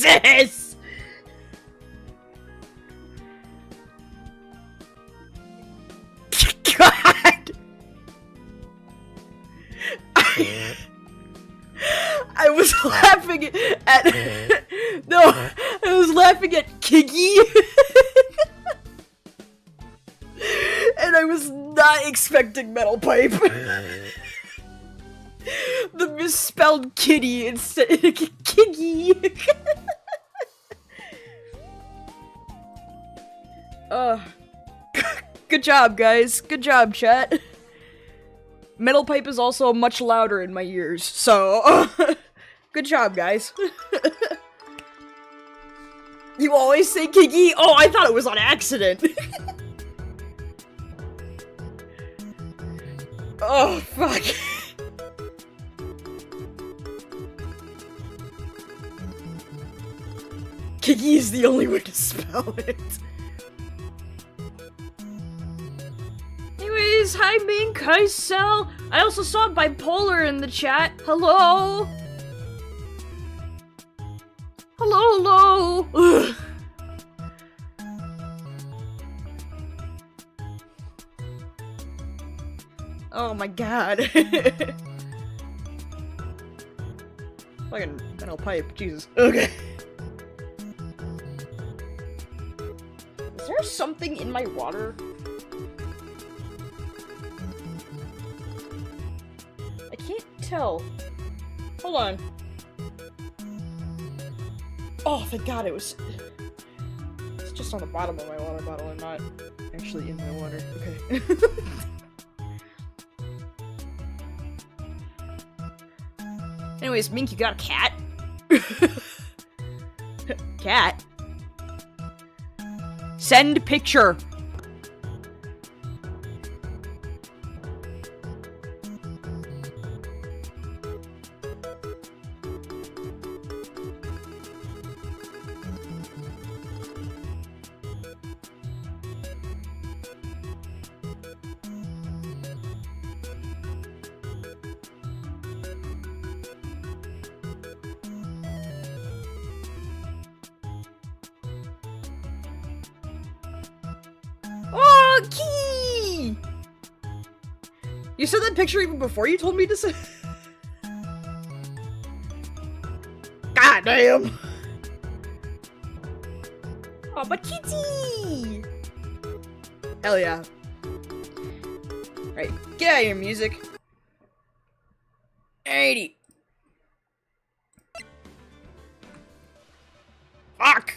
Jesus! God! I was laughing at... No, I was laughing at Kiggy. And I was not expecting Metal Pipe. The misspelled kitty instead of Kiggy. Good job, guys. Good job, chat. Metal Pipe is also much louder in my ears, so good job, guys. You always say Kiggy? Oh, I thought it was on accident. Oh, fuck. Kiggy is the only way to spell it. Anyways, hi Mink, hi Cell. I also saw Bipolar in the chat. Hello. Hello, hello. Ugh. Oh my god. Fucking Metal Pipe, Jesus. Okay. Is there something in my water? I can't tell. Hold on. Oh, thank god it was... It's just on the bottom of my water bottle and not actually in my water. Okay. Anyways, Mink, you got a cat? Cat? Send picture. Oh, Key! You said that picture even before you told me to say. God damn! Oh, but kitty! Hell yeah! Right, get out of here, music. 80. Fuck!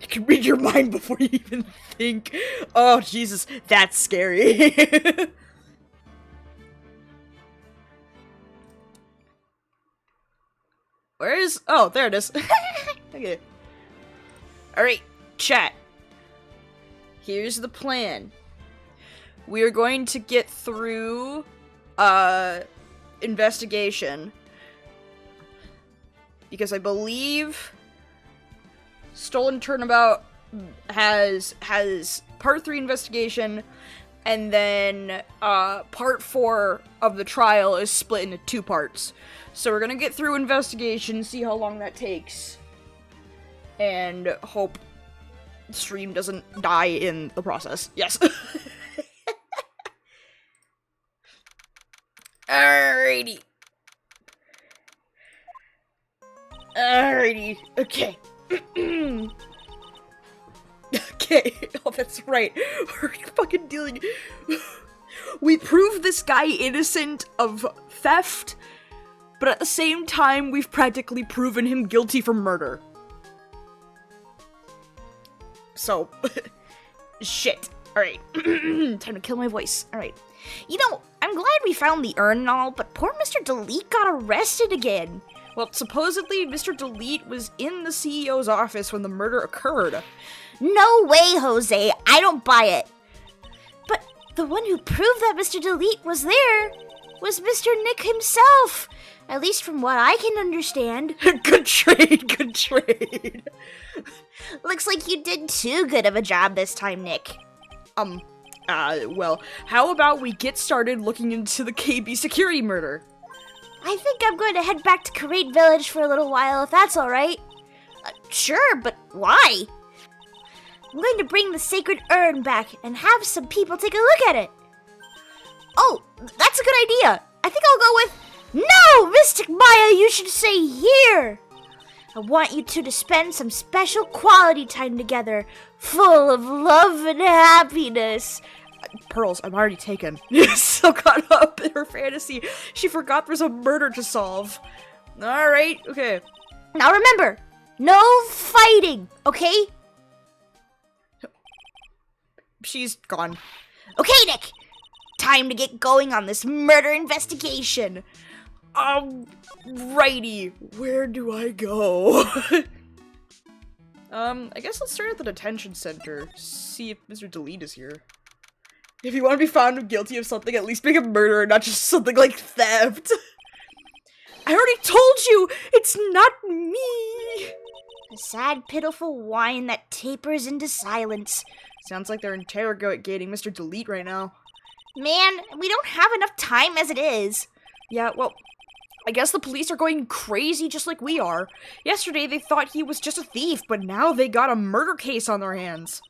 I can read your mind before you even think. Oh, Jesus, that's scary. Where is... Oh, there it is. Okay. Alright, chat. Here's the plan. We are going to get through, investigation. Because I believe... Stolen Turnabout has part 3 investigation, and then part 4 of the trial is split into 2 parts. So we're gonna get through investigation, see how long that takes, and hope the stream doesn't die in the process. Yes. Alrighty. Alrighty. Okay. Okay, oh that's right, we're fucking dealing... We proved this guy innocent of theft, but at the same time, we've practically proven him guilty for murder. So, shit. Alright, time to kill my voice. Alright. You know, I'm glad we found the urn and all, but poor Mr. Delete got arrested again. Well, supposedly, Mr. Delete was in the CEO's office when the murder occurred. No way, Jose. I don't buy it. But the one who proved that Mr. Delete was there was Mr. Nick himself. At least from what I can understand. Good trade, good trade. Looks like you did too good of a job this time, Nick. Well, how about we get started looking into the KB security murder? I think I'm going to head back to Karate Village for a little while, if that's alright. Sure, but why? I'm going to bring the Sacred Urn back and have some people take a look at it. Oh, that's a good idea. I think I'll go with... No, Mystic Maya, you should stay here. I want you two to spend some special quality time together, full of love and happiness. Pearls, I'm already taken. So caught up in her fantasy, she forgot there's a murder to solve. Alright, okay. Now remember, no fighting, okay? She's gone. Okay, Nick. Time to get going on this murder investigation. Righty. Where do I go? I guess let's start at the detention center. See if Mr. Delete is here. If you want to be found guilty of something, at least make a murder, not just something like theft. I already told you, it's not me. A sad, pitiful whine that tapers into silence. Sounds like they're interrogating Mr. Delete right now. Man, we don't have enough time as it is. Yeah, well, I guess the police are going crazy just like we are. Yesterday they thought he was just a thief, but now they got a murder case on their hands.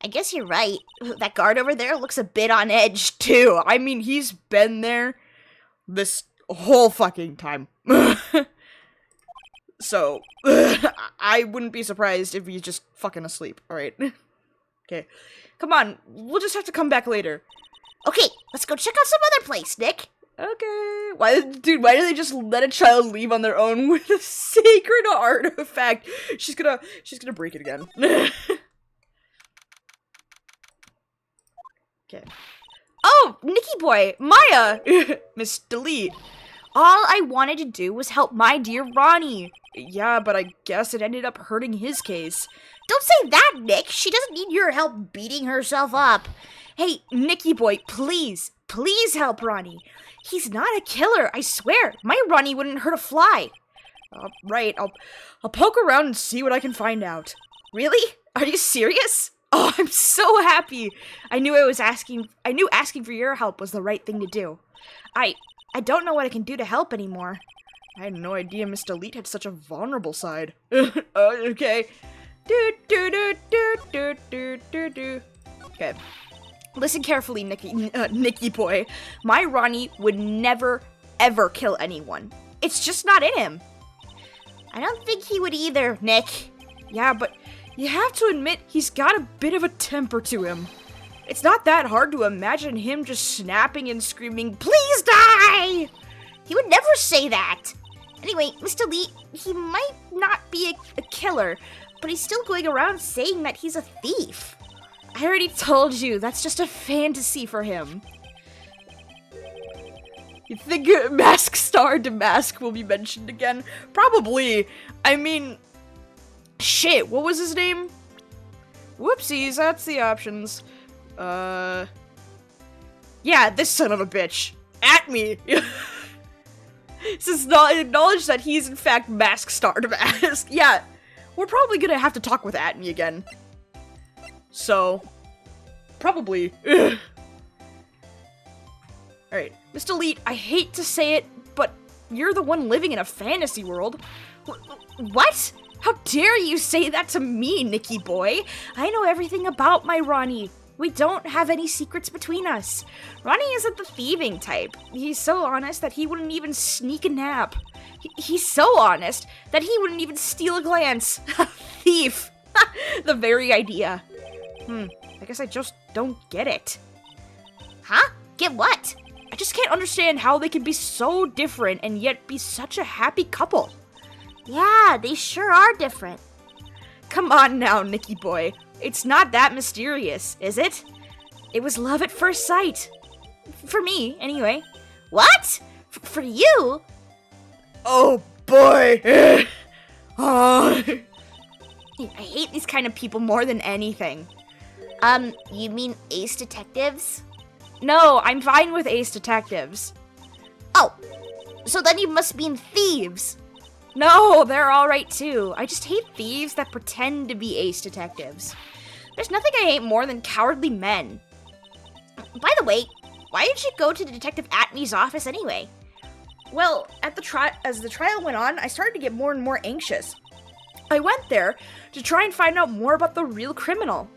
I guess you're right. That guard over there looks a bit on edge, Too. I mean, he's been there this whole fucking time. So, I wouldn't be surprised if he's just fucking asleep, alright? Okay. Come on, we'll just have to come back later. Okay, let's go check out some other place, Nick. Okay. Why do they just let a child leave on their own with a sacred artifact? She's gonna break it again. Okay. Oh, Nicky boy, Maya, Miss Delete. All I wanted to do was help my dear Ronnie. Yeah, but I guess it ended up hurting his case. Don't say that, Nick. She doesn't need your help beating herself up. Hey, Nicky boy, please help Ronnie. He's not a killer, I swear. My Ronnie wouldn't hurt a fly. Right, I'll poke around and see what I can find out. Really? Are you serious? Oh, I'm so happy. I knew asking for your help was the right thing to do. I don't know what I can do to help anymore. I had no idea Miss Delete had such a vulnerable side. Okay. Okay. Listen carefully, Nicky boy. My Ronnie would never, ever kill anyone. It's just not in him. I don't think he would either, Nick. Yeah, but you have to admit he's got a bit of a temper to him. It's not that hard to imagine him just snapping and screaming, "Please die!" He would never say that. Anyway, Mr. Lee, he might not be a killer, but he's still going around saying that he's a thief. I already told you, that's just a fantasy for him. You think Mask DeMasque will be mentioned again? Probably. I mean, shit, what was his name? Whoopsies, that's the options. Yeah, this son of a bitch. At me! This is not acknowledge that he's in fact Mask DeMasque. Yeah, we're probably gonna have to talk with At me again. So, probably. Alright, Mr. Delete, I hate to say it, but you're the one living in a fantasy world. What? How dare you say that to me, Nicky boy? I know everything about my Ronnie. We don't have any secrets between us. Ronnie isn't the thieving type. He's so honest that he wouldn't even sneak a nap. He's so honest that he wouldn't even steal a glance. Thief! The very idea. I guess I just don't get it. Huh? Get what? I just can't understand how they can be so different and yet be such a happy couple. Yeah, they sure are different. Come on now, Nicky boy. It's not that mysterious, is it? It was love at first sight. For me, anyway. What? For you? Oh, boy. Oh. I hate these kind of people more than anything. You mean ace detectives? No, I'm fine with ace detectives. Oh, so then you must mean thieves. No, they're alright too. I just hate thieves that pretend to be ace detectives. There's nothing I hate more than cowardly men. By the way, why did you go to Detective Atmey's office anyway? Well, as the trial went on, I started to get more and more anxious. I went there to try and find out more about the real criminal.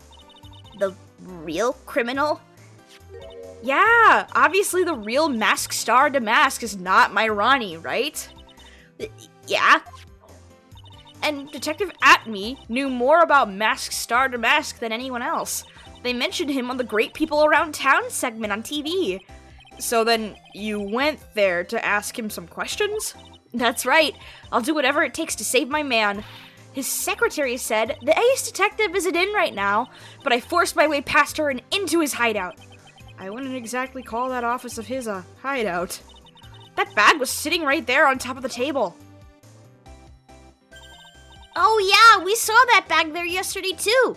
The real criminal? Yeah, obviously the real Mask DeMasque is not my Ronnie, right? Yeah? And Detective Atme knew more about Mask DeMasque than anyone else. They mentioned him on the Great People Around Town segment on TV. So then you went there to ask him some questions? That's right. I'll do whatever it takes to save my man. His secretary said the ace detective isn't in right now, but I forced my way past her and into his hideout. I wouldn't exactly call that office of his a hideout. That bag was sitting right there on top of the table. Oh yeah, we saw that bag there yesterday too.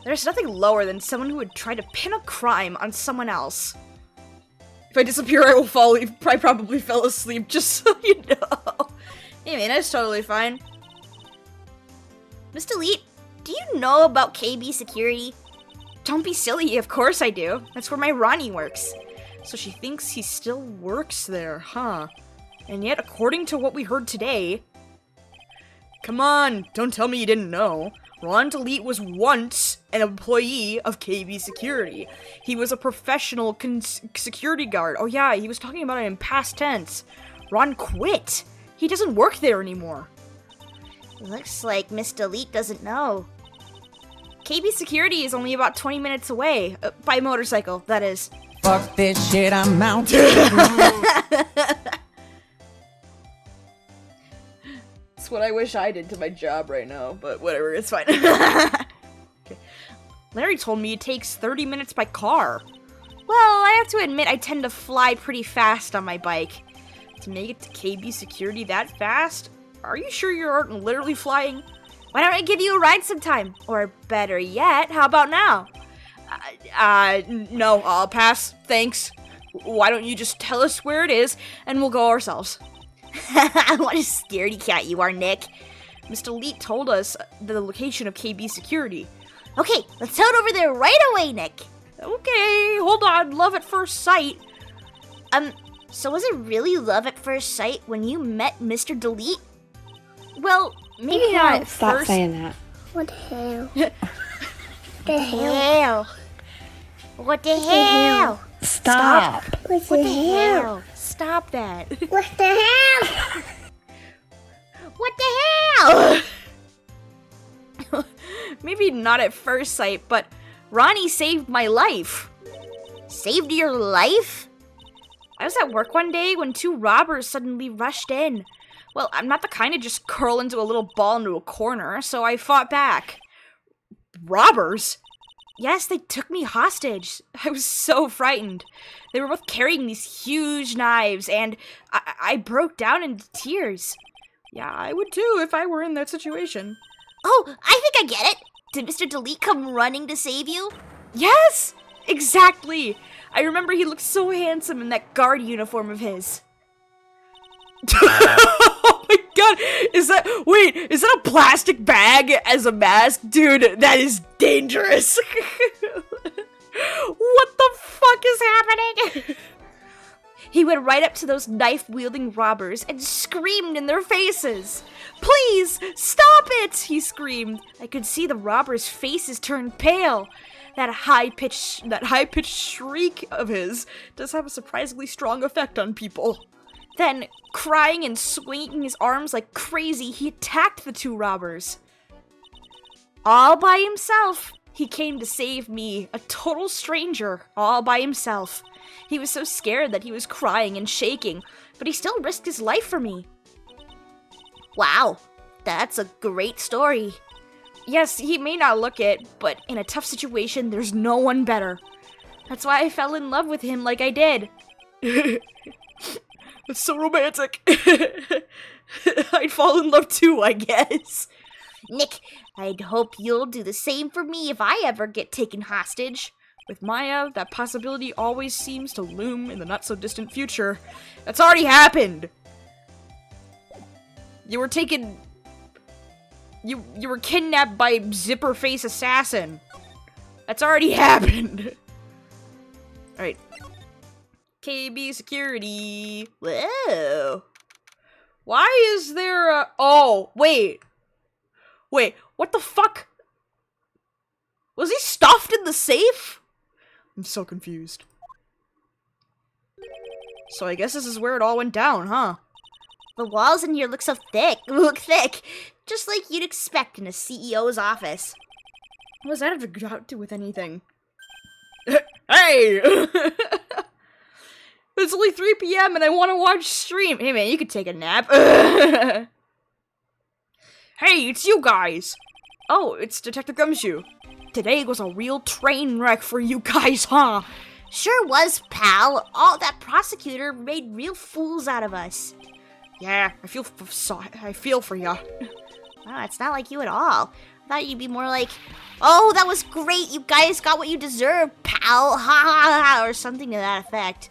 There's nothing lower than someone who would try to pin a crime on someone else. If I disappear, I will fall. I probably fell asleep, just so you know. Hey man, that's totally fine. Miss Delete, do you know about KB Security? Don't be silly, of course I do. That's where my Ronnie works. So she thinks he still works there, huh? And yet, according to what we heard today... Come on, don't tell me you didn't know. Ron Delete was once an employee of KB Security. He was a professional security guard. Oh yeah, he was talking about it in past tense. Ron quit. He doesn't work there anymore. Looks like Miss Delete doesn't know. KB Security is only about 20 minutes away. By motorcycle, that is. Fuck this shit, I'm out. That's what I wish I did to my job right now, but whatever, it's fine. Okay. Larry told me it takes 30 minutes by car. Well, I have to admit I tend to fly pretty fast on my bike. To make it to KB Security that fast? Are you sure you aren't literally flying? Why don't I give you a ride sometime? Or better yet, how about now? No, I'll pass, thanks. Why don't you just tell us where it is, and we'll go ourselves. What a scaredy cat you are, Nick. Mr. Delete told us the location of KB Security. Okay, let's head over there right away, Nick. Okay, hold on, love at first sight. So was it really love at first sight when you met Mr. Delete? Well, maybe not at Stop first. saying that. What the hell? The hell? What the hell? Stop. What the hell? Stop that. What the hell? What the hell? Maybe not at first sight, but Ronnie saved my life. Saved your life? I was at work one day when two robbers suddenly rushed in. Well, I'm not the kind to just curl into a little ball into a corner, so I fought back. Robbers? Yes, they took me hostage. I was so frightened. They were both carrying these huge knives, and I broke down into tears. Yeah, I would too if I were in that situation. Oh, I think I get it. Did Mr. Delete come running to save you? Yes! Exactly! I remember he looked so handsome in that guard uniform of his. Oh my god! Is that a plastic bag as a mask? Dude, that is dangerous! What the fuck is happening? He went right up to those knife-wielding robbers and screamed in their faces. Please, stop it! He screamed. I could see the robbers' faces turn pale. That high-pitched shriek of his does have a surprisingly strong effect on people. Then, crying and swinging his arms like crazy, he attacked the two robbers. All by himself. He came to save me, a total stranger, all by himself. He was so scared that he was crying and shaking, but he still risked his life for me. Wow, that's a great story. Yes, he may not look it, but in a tough situation, there's no one better. That's why I fell in love with him like I did. It's so romantic. I'd fall in love too, I guess. Nick, I'd hope you'll do the same for me if I ever get taken hostage. With Maya, that possibility always seems to loom in the not-so-distant future. That's already happened! You were taken... You were kidnapped by Zipper-Face Assassin. That's already happened. Alright. KB security. Whoa. Why is there a... Oh, wait. Wait, what the fuck? Was he stuffed in the safe? I'm so confused. So I guess this is where it all went down, huh? The walls in here look so thick. Look thick. Just like you'd expect in a CEO's office. What does that have to do with anything? Hey! It's only 3 p.m. and I want to watch stream. Hey man, you could take a nap. Hey, it's you guys. Oh, it's Detective Gumshoe. Today was a real train wreck for you guys, huh? Sure was, pal. All that prosecutor made real fools out of us. Yeah, I feel for ya. Wow, it's not like you at all. I thought you'd be more like, oh, that was great. You guys got what you deserved, pal. Ha ha ha, or something to that effect.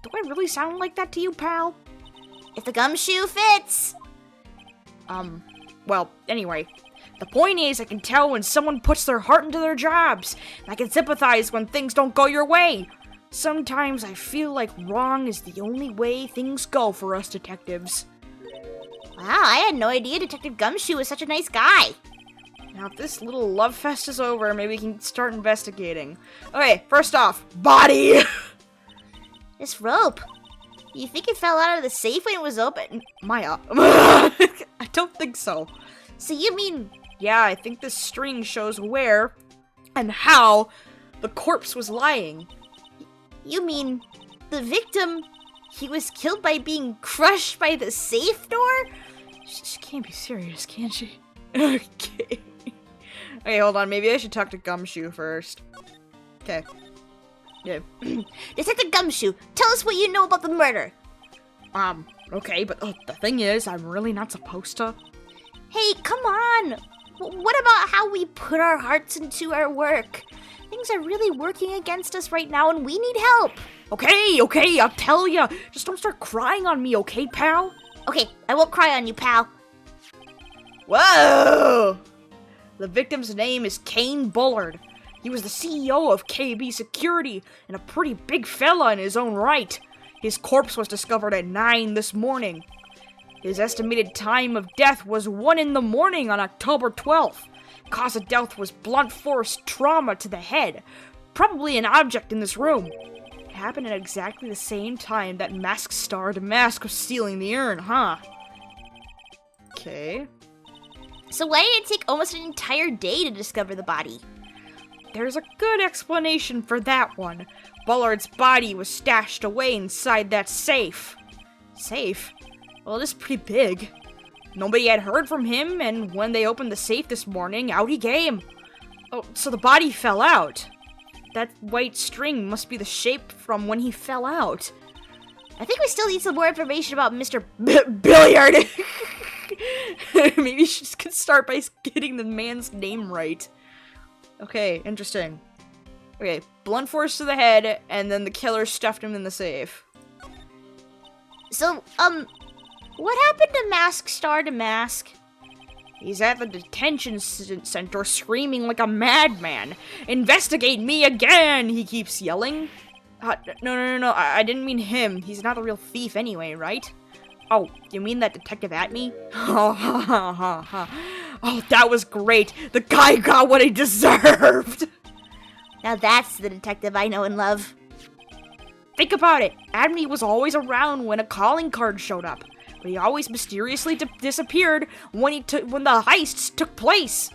Do I really sound like that to you, pal? If the gumshoe fits. Well, anyway. The point is, I can tell when someone puts their heart into their jobs. And I can sympathize when things don't go your way. Sometimes I feel like wrong is the only way things go for us detectives. Wow, I had no idea Detective Gumshoe was such a nice guy. Now, if this little love fest is over, maybe we can start investigating. Okay, first off, body! This rope. You think it fell out of the safe when it was open? Maya. I don't think so. So you mean... Yeah, I think this string shows where and how the corpse was lying. You mean the victim, he was killed by being crushed by the safe door? She can't be serious, can she? Okay. Okay, hold on. Maybe I should talk to Gumshoe first. Okay. Yeah. Detective Gumshoe, tell us what you know about the murder. Okay, but the thing is, I'm really not supposed to. Hey, come on. What about how we put our hearts into our work? Things are really working against us right now and we need help. Okay, I'll tell ya. Just don't start crying on me, okay, pal? Okay, I won't cry on you, pal. Whoa! The victim's name is Kane Bullard. He was the CEO of KB Security and a pretty big fella in his own right. His corpse was discovered at 9 this morning. His estimated time of death was 1 in the morning on October 12th. Cause of death was blunt force trauma to the head, probably an object in this room. It happened at exactly the same time that Mask DeMasque was stealing the urn, huh? Okay. So why did it take almost an entire day to discover the body? There's a good explanation for that one. Bullard's body was stashed away inside that safe. Safe? Well, it is pretty big. Nobody had heard from him, and when they opened the safe this morning, out he came. Oh, so the body fell out. That white string must be the shape from when he fell out. I think we still need some more information about Mr. Billiard! Maybe you should just start by getting the man's name right. Okay, interesting. Okay, blunt force to the head, and then the killer stuffed him in the safe. So, what happened to Mask DeMasque? He's at the detention center screaming like a madman. Investigate me again, he keeps yelling. No, I didn't mean him. He's not a real thief anyway, right? Oh, you mean that detective at me? Oh, that was great. The guy got what he deserved. Now that's the detective I know and love. Think about it. Adme was always around when a calling card showed up, but he always mysteriously disappeared when the heists took place.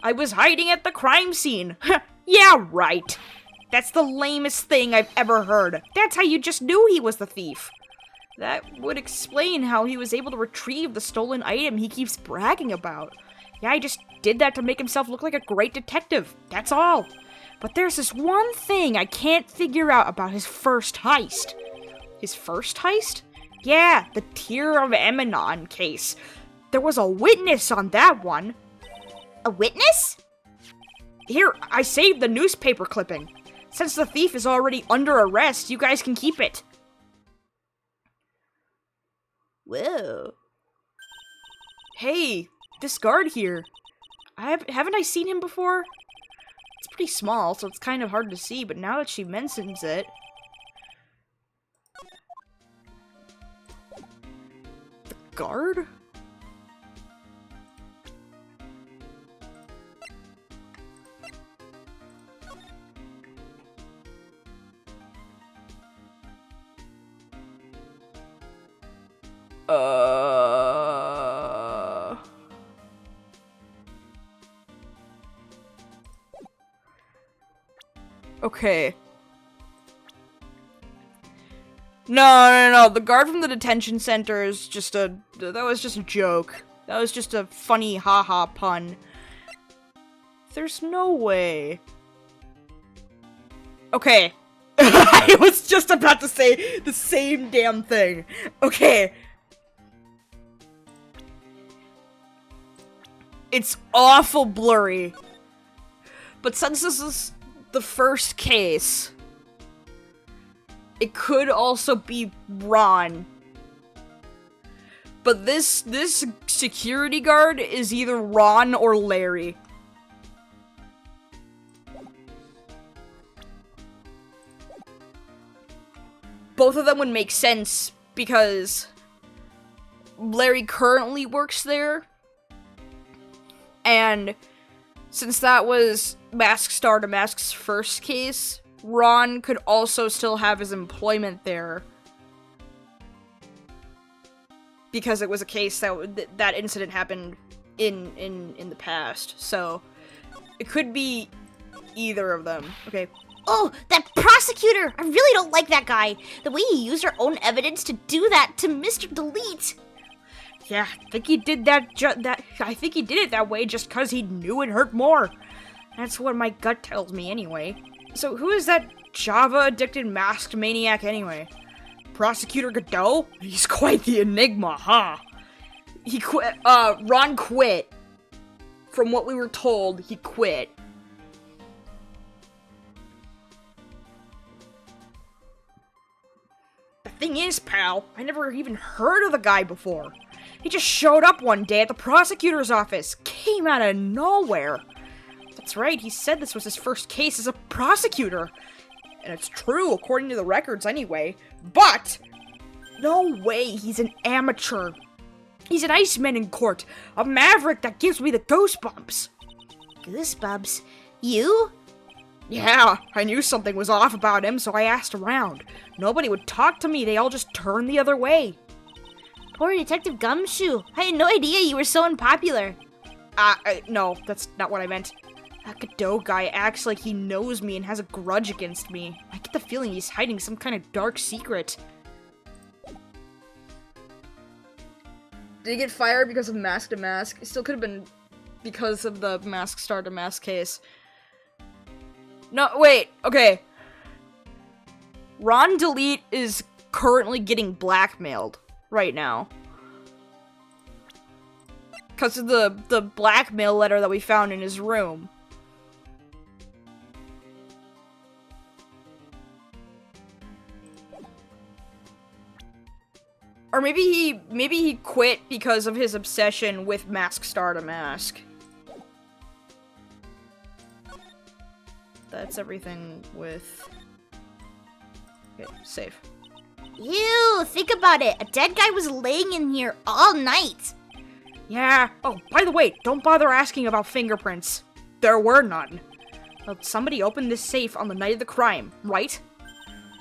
I was hiding at the crime scene. Yeah, right. That's the lamest thing I've ever heard. That's how you just knew he was the thief. That would explain how he was able to retrieve the stolen item he keeps bragging about. Yeah, he just did that to make himself look like a great detective. That's all. But there's this one thing I can't figure out about his first heist. His first heist? Yeah, the Tear of Eminon case. There was a witness on that one. A witness? Here, I saved the newspaper clipping. Since the thief is already under arrest, you guys can keep it. Whoa. Hey, this guard here. Haven't I seen him before? It's pretty small, so it's kind of hard to see, but now that she mentions it... guard? Okay. No. The guard from the detention center is just that was just a joke. That was just a funny haha pun. There's no way. Okay. I was just about to say the same damn thing. Okay. It's awful blurry. But since this is the first case, it could also be Ron. But this security guard is either Ron or Larry. Both of them would make sense because Larry currently works there. And since that was Mask DeMasque's first case, Ron could also still have his employment there. Because it was a case that incident happened in the past. So it could be either of them. Okay. Oh, that prosecutor! I really don't like that guy. The way he used our own evidence to do that to Mr. Delete. Yeah, I think he did I think he did it that way just because he knew it hurt more. That's what my gut tells me anyway. So who is that Java-addicted masked maniac anyway? Prosecutor Godot? He's quite the enigma, huh? He quit, Ron quit. From what we were told, he quit. The thing is, pal, I never even heard of the guy before. He just showed up one day at the prosecutor's office. Came out of nowhere. That's right, he said this was his first case as a prosecutor. And it's true, according to the records anyway. But, no way, he's an amateur. He's an Iceman in court. A maverick that gives me the goosebumps. Goosebumps? You? Yeah, I knew something was off about him, so I asked around. Nobody would talk to me, they all just turned the other way. Poor Detective Gumshoe. I had no idea you were so unpopular. No, that's not what I meant. That Godot guy acts like he knows me and has a grudge against me. I get the feeling he's hiding some kind of dark secret. Did he get fired because of Mask DeMasque? It still could have been because of the Mask DeMasque case. No, wait, okay. Ron Delete is currently getting blackmailed right now. Because of the blackmail letter that we found in his room. Or maybe he quit because of his obsession with Mask DeMasque. That's everything with... Okay, safe. Ew, think about it. A dead guy was laying in here all night. Yeah. Oh, by the way, don't bother asking about fingerprints. There were none. Well, somebody opened this safe on the night of the crime, right?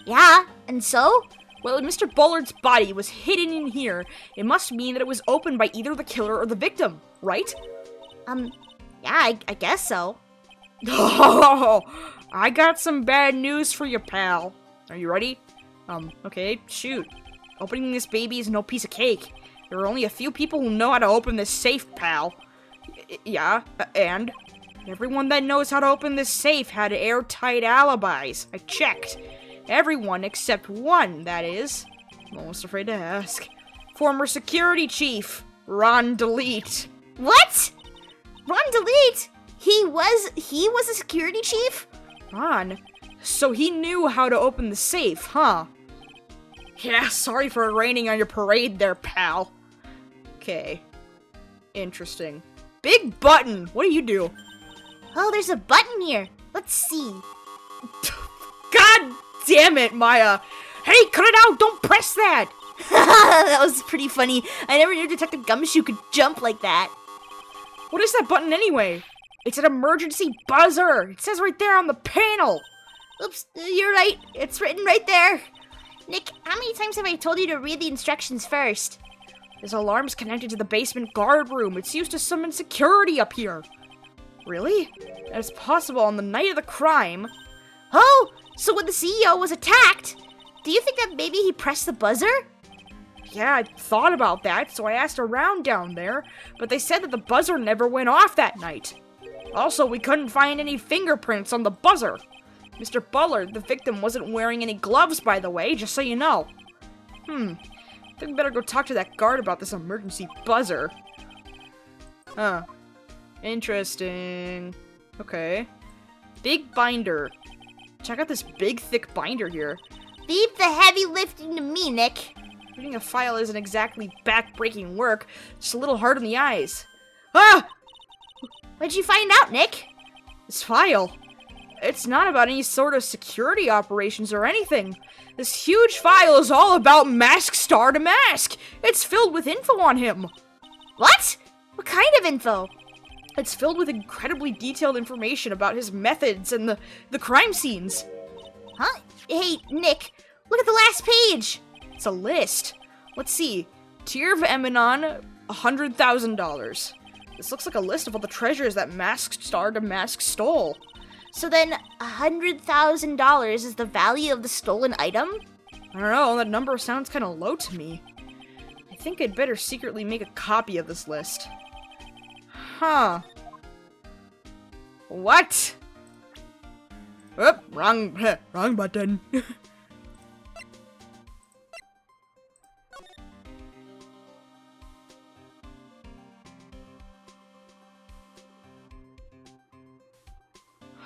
Yeah, and so? Well, if Mr. Bullard's body was hidden in here, it must mean that it was opened by either the killer or the victim, right? Yeah, I guess so. Oh, I got some bad news for you, pal. Are you ready? Okay, shoot. Opening this baby is no piece of cake. There are only a few people who know how to open this safe, pal. Yeah, and? Everyone that knows how to open this safe had airtight alibis. I checked. Everyone except one, that is. I'm almost afraid to ask. Former security chief, Ron Delete. What? Ron Delete? He was a security chief? Ron? So he knew how to open the safe, huh? Yeah, sorry for raining on your parade there, pal. Okay. Interesting. Big button! What do you do? Oh, there's a button here. Let's see. God damn it, Maya! Hey, cut it out! Don't press that! That was pretty funny. I never knew Detective Gumshoe could jump like that. What is that button anyway? It's an emergency buzzer. It says right there on the panel. Oops, you're right. It's written right there. Nick, how many times have I told you to read the instructions first? This alarm's connected to the basement guard room. It's used to summon security up here. Really? That's possible on the night of the crime. Oh, so when the CEO was attacked, do you think that maybe he pressed the buzzer? Yeah, I thought about that, so I asked around down there, but they said that the buzzer never went off that night. Also, we couldn't find any fingerprints on the buzzer. Mr. Bullard, the victim, wasn't wearing any gloves, by the way, just so you know. I think we better go talk to that guard about this emergency buzzer. Huh. Interesting. Okay. Big binder. Check out this big, thick binder here. Leave the heavy lifting to me, Nick. Reading a file isn't exactly back-breaking work, just a little hard on the eyes. Ah! What'd you find out, Nick? This file. It's not about any sort of security operations or anything. This huge file is all about Mask DeMasque. It's filled with info on him. What? What kind of info? It's filled with incredibly detailed information about his methods and the crime scenes. Huh? Hey, Nick, look at the last page. It's a list. Let's see. Tier of Eminon, $100,000. This looks like a list of all the treasures that Mask DeMasque stole. So then, $100,000 is the value of the stolen item? I don't know, that number sounds kind of low to me. I think I'd better secretly make a copy of this list. Huh. What? Oop, wrong button.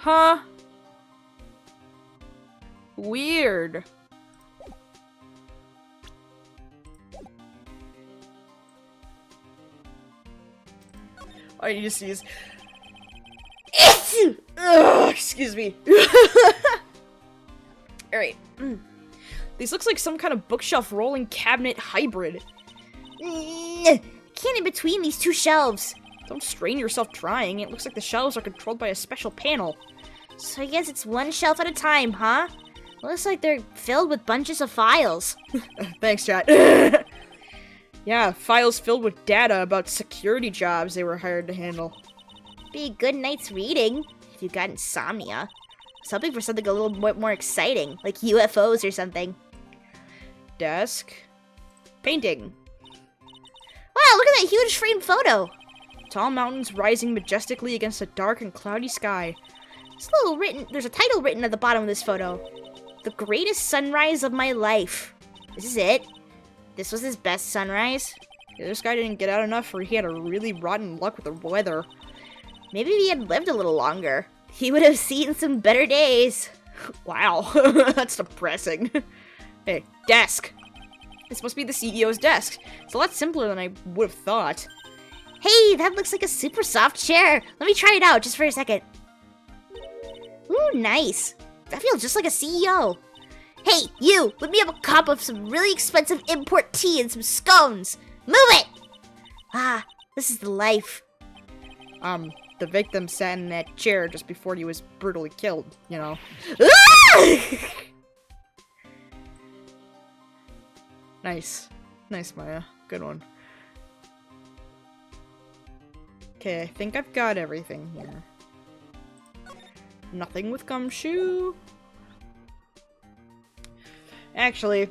Huh? Weird. I need to see this. Ugh, excuse me. Alright. These looks like some kind of bookshelf rolling cabinet hybrid. Can't in between these two shelves. Don't strain yourself trying. It looks like the shelves are controlled by a special panel. So I guess it's one shelf at a time, huh? Looks like they're filled with bunches of files. Thanks, chat. Yeah, files filled with data about security jobs they were hired to handle. Be a good night's reading if you got insomnia. Something for something a little bit more exciting, like UFOs or something. Desk. Painting. Wow, look at that huge framed photo. Tall mountains rising majestically against a dark and cloudy sky. There's a title written at the bottom of this photo. The greatest sunrise of my life. This is it. This was his best sunrise. Yeah, this guy didn't get out enough, or he had a really rotten luck with the weather. Maybe if he had lived a little longer, he would have seen some better days. Wow, that's depressing. Hey, desk. This must be the CEO's desk. It's a lot simpler than I would have thought. Hey, that looks like a super soft chair. Let me try it out just for a second. Ooh, nice. That feels just like a CEO. Hey, you, whip me up a cup of some really expensive import tea and some scones. Move it! Ah, this is the life. The victim sat in that chair just before he was brutally killed, you know. Nice. Nice, Maya. Good one. Okay, I think I've got everything here. Nothing with Gumshoe. Actually,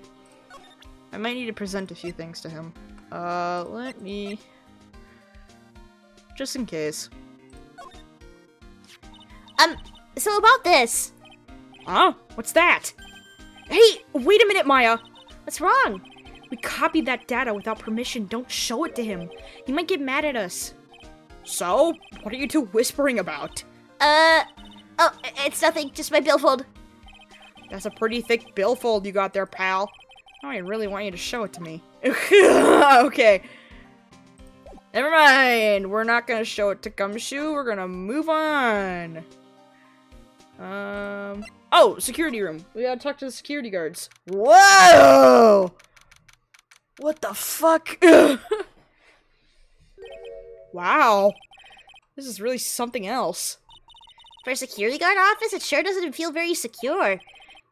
I might need to present a few things to him. Let me... Just in case. So about this. Huh? What's that? Hey, wait a minute, Maya! What's wrong? We copied that data without permission. Don't show it to him. He might get mad at us. So? What are you two whispering about? Oh, it's nothing, just my billfold. That's a pretty thick billfold you got there, pal. Oh, I really want you to show it to me. Okay. Never mind. We're not gonna show it to Gumshoe. We're gonna move on. Oh, security room. We gotta talk to the security guards. Whoa! What the fuck? Wow. This is really something else. For a security guard office, it sure doesn't feel very secure.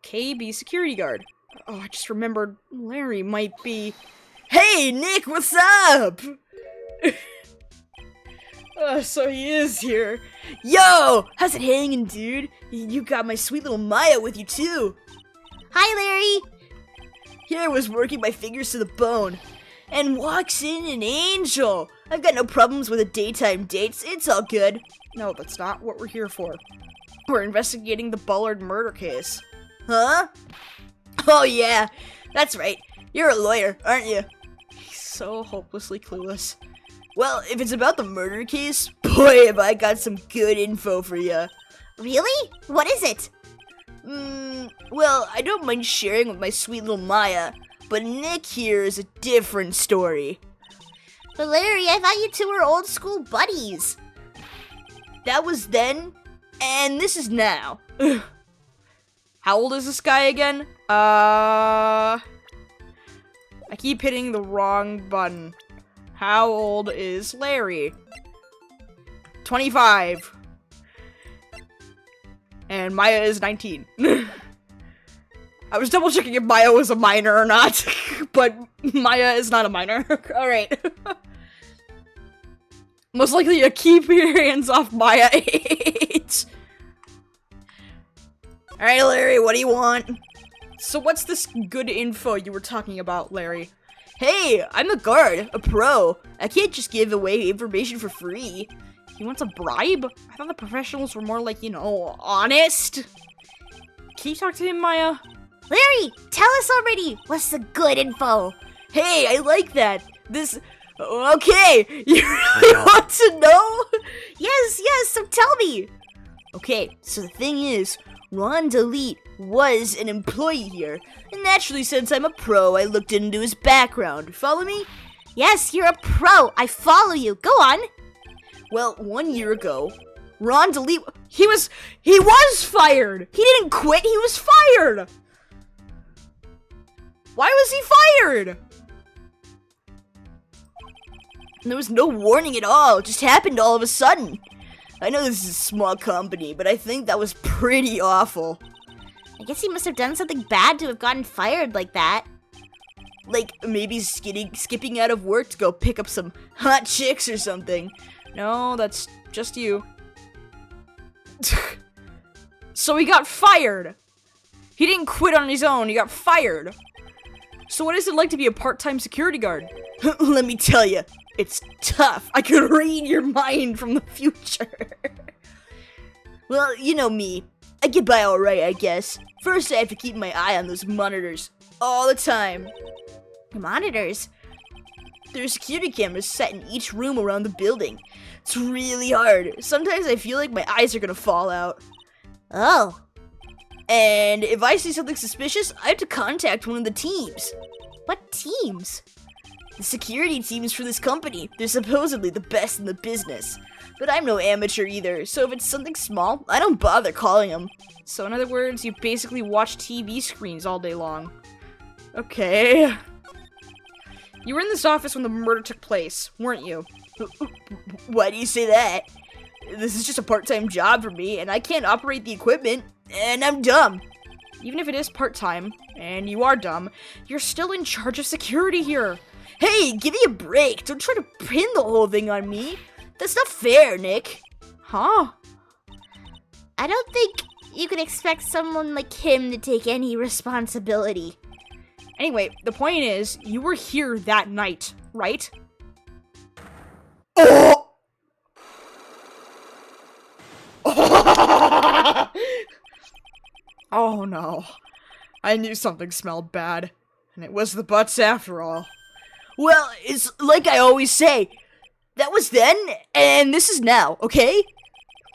KB security guard. Oh, I just remembered Larry might be... Hey, Nick, what's up? So he is here. Yo, how's it hanging, dude? You got my sweet little Maya with you, too. Hi, Larry. Here I was working my fingers to the bone. And walks in an angel. I've got no problems with the daytime dates. It's all good. No, that's not what we're here for. We're investigating the Bullard murder case. Huh? Oh, yeah. That's right. You're a lawyer, aren't you? He's so hopelessly clueless. Well, if it's about the murder case, boy, have I got some good info for you. Really? What is it? Well, I don't mind sharing with my sweet little Maya, but Nick here is a different story. But Larry, I thought you two were old school buddies. That was then, and this is now. How old is this guy again? I keep hitting the wrong button. How old is Larry? 25. And Maya is 19. I was double checking if Maya was a minor or not, but Maya is not a minor. Alright. Most likely to keep your hands off Maya 8. Alright, Larry, what do you want? So what's this good info you were talking about, Larry? Hey, I'm a guard, a pro. I can't just give away information for free. He wants a bribe? I thought the professionals were more like, honest. Can you talk to him, Maya? Larry, tell us already. What's the good info? Hey, I like that. Okay, you really want to know? Yes, so tell me. Okay, so the thing is, Ron DeLeat was an employee here, and naturally, since I'm a pro, I looked into his background. Follow me? Yes, you're a pro. I follow you. Go on. Well, 1 year ago, Ron DeLeat, he was fired. He didn't quit, he was fired. Why was he fired? There was no warning at all. It just happened all of a sudden. I know this is a small company, but I think that was pretty awful. I guess he must have done something bad to have gotten fired like that. Like, maybe skipping out of work to go pick up some hot chicks or something. No, that's just you. So he got fired. He didn't quit on his own, he got fired. So what is it like to be a part-time security guard? Let me tell you, it's tough. I could read your mind from the future. Well, you know me. I get by alright, I guess. First, I have to keep my eye on those monitors all the time. Monitors? There are security cameras set in each room around the building. It's really hard. Sometimes I feel like my eyes are gonna fall out. Oh. And if I see something suspicious, I have to contact one of the teams. What teams? The security teams for this company. They're supposedly the best in the business. But I'm no amateur either, so if it's something small, I don't bother calling them. So in other words, you basically watch TV screens all day long. Okay. You were in this office when the murder took place, weren't you? Why do you say that? This is just a part-time job for me, and I can't operate the equipment, and I'm dumb. Even if it is part-time, and you are dumb, you're still in charge of security here. Hey, give me a break. Don't try to pin the whole thing on me. That's not fair, Nick. Huh? I don't think you can expect someone like him to take any responsibility. Anyway, the point is, you were here that night, right? Oh! Oh no. I knew something smelled bad, and it was the butts after all. Well, it's like I always say, that was then, and this is now, okay?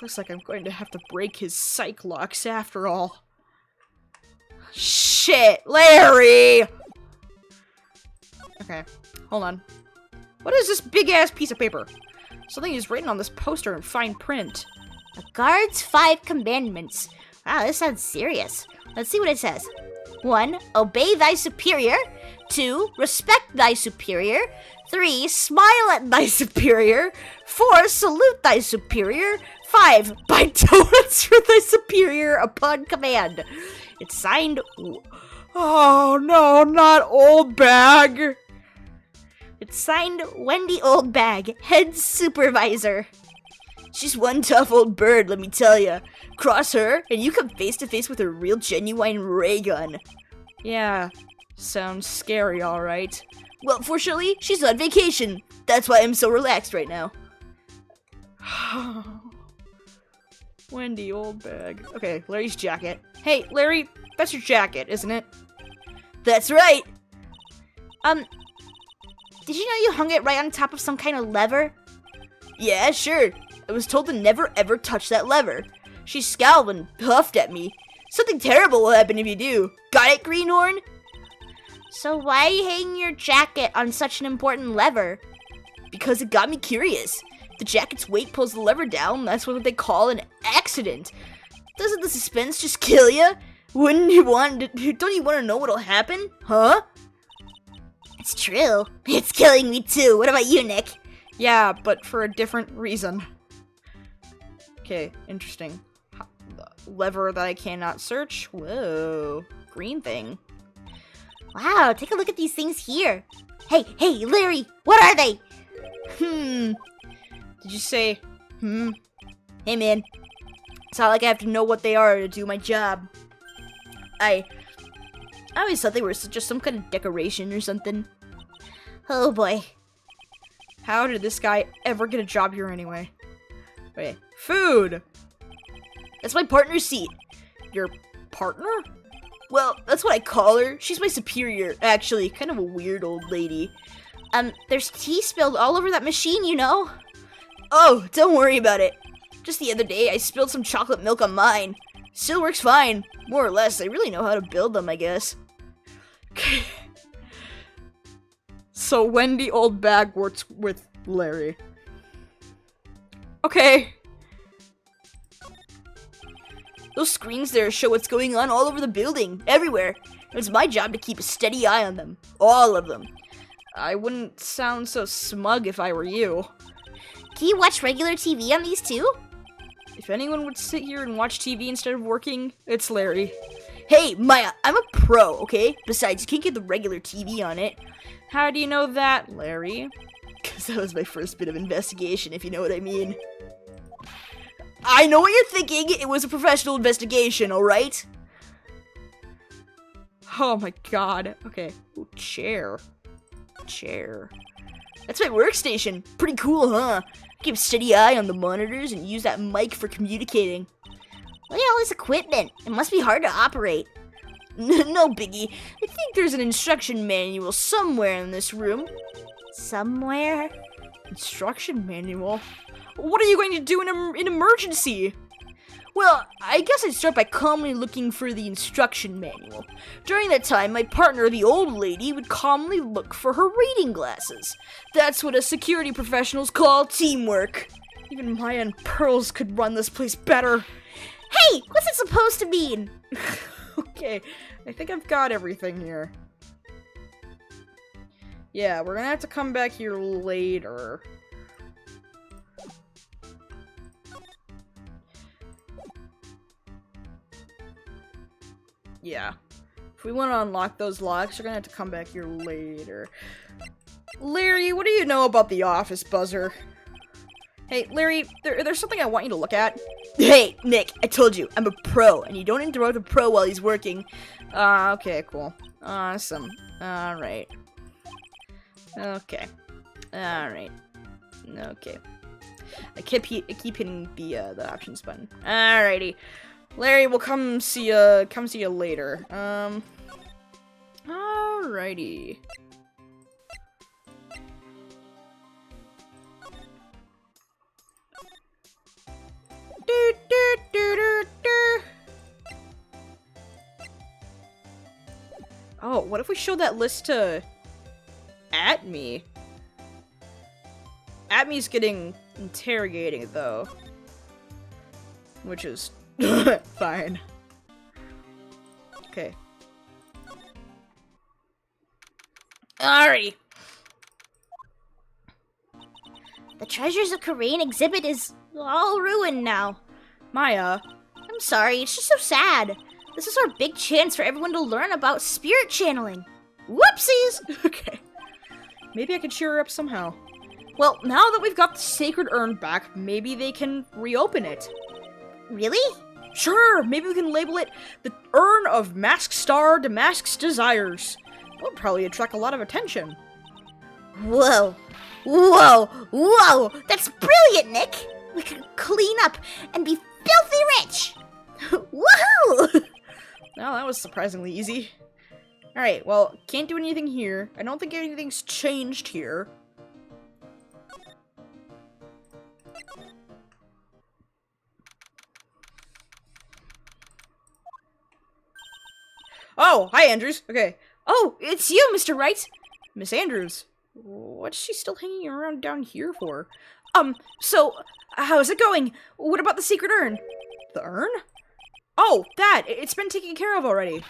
Looks like I'm going to have to break his psych locks after all. Shit, Larry! Okay, hold on. What is this big-ass piece of paper? Something is written on this poster in fine print. The guard's 5 commandments. Wow, this sounds serious. Let's see what it says. 1. Obey thy superior. 2. Respect thy superior. 3. Smile at thy superior. 4. Salute thy superior. 5. Buy donuts for thy superior upon command. It's signed... Oh no, not Old Bag. It's signed Wendy Oldbag, head supervisor. She's one tough old bird, let me tell ya. Cross her, and you come face to face with a real genuine ray gun. Yeah, sounds scary, alright. Well, fortunately, she's on vacation. That's why I'm so relaxed right now. Wendy Old Bag. Okay, Larry's jacket. Hey, Larry, that's your jacket, isn't it? That's right. Did you know you hung it right on top of some kind of lever? Yeah, sure. I was told to never ever touch that lever. She scowled and puffed at me. Something terrible will happen if you do. Got it, Greenhorn? So why are you hanging your jacket on such an important lever? Because it got me curious. The jacket's weight pulls the lever down. That's what they call an accident. Doesn't the suspense just kill you? Don't you want to know what'll happen? Huh? It's true. It's killing me too. What about you, Nick? Yeah, but for a different reason. Okay, interesting. Lever that I cannot search. Whoa. Green thing. Wow, take a look at these things here. Hey, Larry, what are they? Did you say, Hey, man. It's not like I have to know what they are to do my job. I always thought they were just some kind of decoration or something. Oh, boy. How did this guy ever get a job here anyway? Wait, food! That's my partner's seat. Your partner? Well, that's what I call her. She's my superior, actually. Kind of a weird old lady. There's tea spilled all over that machine, you know? Oh, don't worry about it. Just the other day, I spilled some chocolate milk on mine. Still works fine. More or less, I really know how to build them, I guess. So Wendy Old Bag works with Larry. Okay. Those screens there show what's going on all over the building, everywhere. It's my job to keep a steady eye on them. All of them. I wouldn't sound so smug if I were you. Can you watch regular TV on these too? If anyone would sit here and watch TV instead of working, it's Larry. Hey, Maya, I'm a pro, okay? Besides, you can't get the regular TV on it. How do you know that, Larry? Because that was my first bit of investigation, if you know what I mean. I know what you're thinking. It was a professional investigation, alright? Oh my god. Okay. Ooh, chair. Chair. That's my workstation. Pretty cool, huh? Keep a steady eye on the monitors and use that mic for communicating. Look at all this equipment. It must be hard to operate. No biggie. I think there's an instruction manual somewhere in this room. Somewhere? Instruction manual? What are you going to do in emergency? Well, I guess I'd start by calmly looking for the instruction manual. During that time, my partner, the old lady, would calmly look for her reading glasses. That's what us security professionals call teamwork. Even Maya and Pearls could run this place better. Hey, what's it supposed to mean? Okay, I think I've got everything here. Yeah, we're gonna have to come back here later. Yeah. If we want to unlock those locks, you're gonna have to come back here later. Larry, what do you know about the office buzzer? Hey, Larry, there's something I want you to look at. Hey, Nick, I told you, I'm a pro, and you don't interrupt a pro while he's working. Okay, cool. Awesome. Alright. Okay. Alright. Okay. I keep hitting the options button. Alrighty. Larry, we'll come see you later. Alrighty. Do, do, do, do, do. Oh, what if we showed that list to Atme? Atme's getting interrogated, though. Which is fine. Okay. Alrighty. The Treasures of Korean exhibit is all ruined now. Maya. I'm sorry, it's just so sad. This is our big chance for everyone to learn about spirit channeling. Whoopsies! Okay. Maybe I could cheer her up somehow. Well, now that we've got the Sacred Urn back, maybe they can reopen it. Really? Sure, maybe we can label it the Urn of Mask DeMasque's Desires. That would probably attract a lot of attention. Whoa! Whoa! Whoa! That's brilliant, Nick! We could clean up and be filthy rich! Woohoo! Well, that was surprisingly easy. Alright, well, can't do anything here. I don't think anything's changed here. Oh, hi, Andrews. Okay. Oh, it's you, Mr. Wright! Miss Andrews. What's she still hanging around down here for? So, how's it going? What about the Sacred Urn? The urn? Oh, that! It's been taken care of already.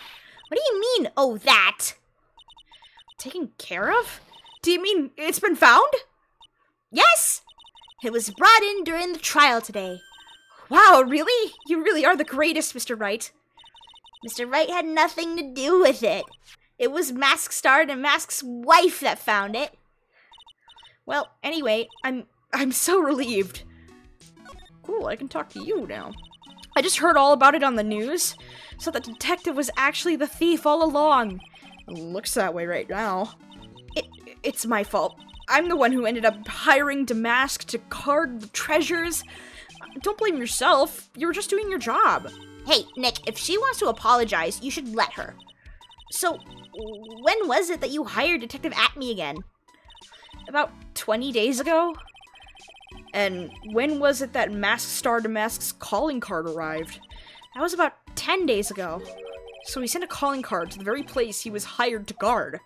What do you mean, oh, that? Taken care of? Do you mean it's been found? Yes! It was brought in during the trial today. Wow, really? You really are the greatest, Mr. Wright. Mr. Wright had nothing to do with it. It was Mask DeMasque's wife that found it. Well, anyway, I'm so relieved. Cool, I can talk to you now. I just heard all about it on the news, so the detective was actually the thief all along. It looks that way right now. It's my fault. I'm the one who ended up hiring DeMasque to guard the treasures. Don't blame yourself. You were just doing your job. Hey, Nick, if she wants to apologize, you should let her. So, when was it that you hired Detective Atme again? About 20 days ago? And when was it that Mask DeMasque's calling card arrived? That was about 10 days ago. So he sent a calling card to the very place he was hired to guard.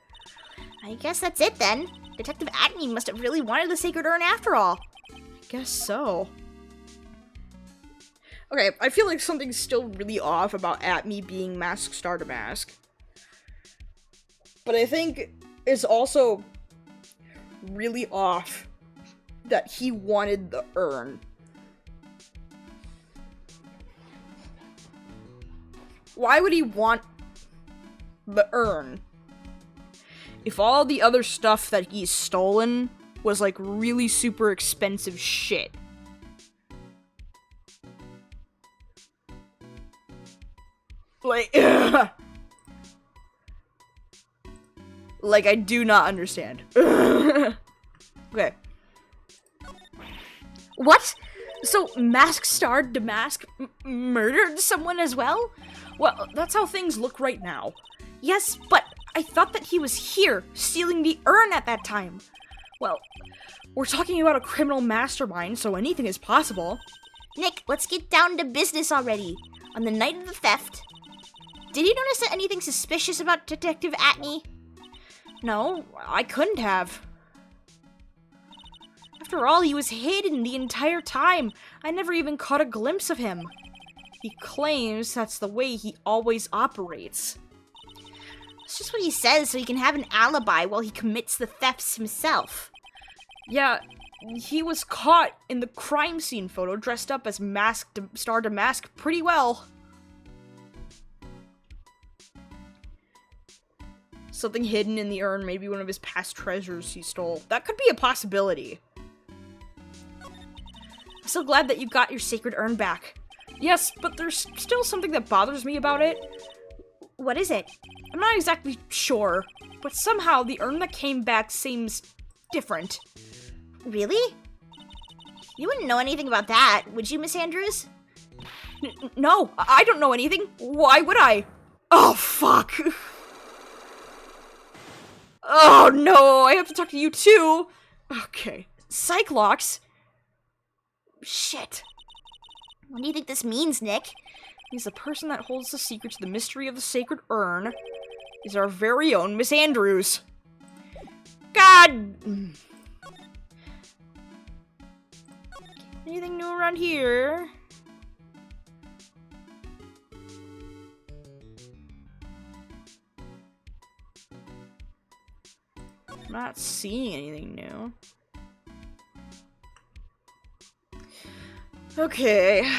I guess that's it then. Detective Atme must have really wanted the Sacred Urn after all. I guess so. Okay, I feel like something's still really off about Atme being Mask DeMasque. But I think it's also really off that he wanted the urn. Why would he want the urn? If all the other stuff that he's stolen was like really super expensive shit. Like, like, I do not understand. Okay. What? So, Mask DeMasque murdered someone as well? Well, that's how things look right now. Yes, but I thought that he was here, stealing the urn at that time. Well, we're talking about a criminal mastermind, so anything is possible. Nick, let's get down to business already. On the night of the theft, did you notice anything suspicious about Detective Atme? No, I couldn't have. After all, he was hidden the entire time. I never even caught a glimpse of him. He claims that's the way he always operates. It's just what he says so he can have an alibi while he commits the thefts himself. Yeah, he was caught in the crime scene photo dressed up as Mask DeMasque pretty well. Something hidden in the urn, maybe one of his past treasures he stole. That could be a possibility. I'm so glad that you got your Sacred Urn back. Yes, but there's still something that bothers me about it. What is it? I'm not exactly sure, but somehow the urn that came back seems different. Really? You wouldn't know anything about that, would you, Miss Andrews? No, I don't know anything. Why would I? Oh, fuck. Oh, no, I have to talk to you, too. Okay. Cyclops? Shit. What do you think this means, Nick? He's the person that holds the secret to the mystery of the Sacred Urn. He's our very own Miss Andrews. God! Anything new around here? not seeing anything new. Okay.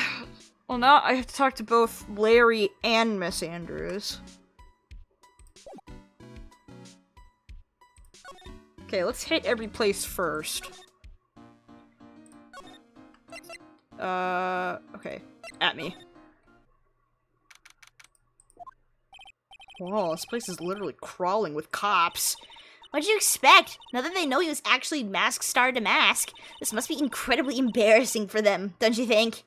Well, now I have to talk to both Larry and Miss Andrews. Okay, let's hit every place first. Okay. At me. Whoa, this place is literally crawling with cops. What'd you expect? Now that they know he was actually Mask DeMasque, this must be incredibly embarrassing for them, don't you think?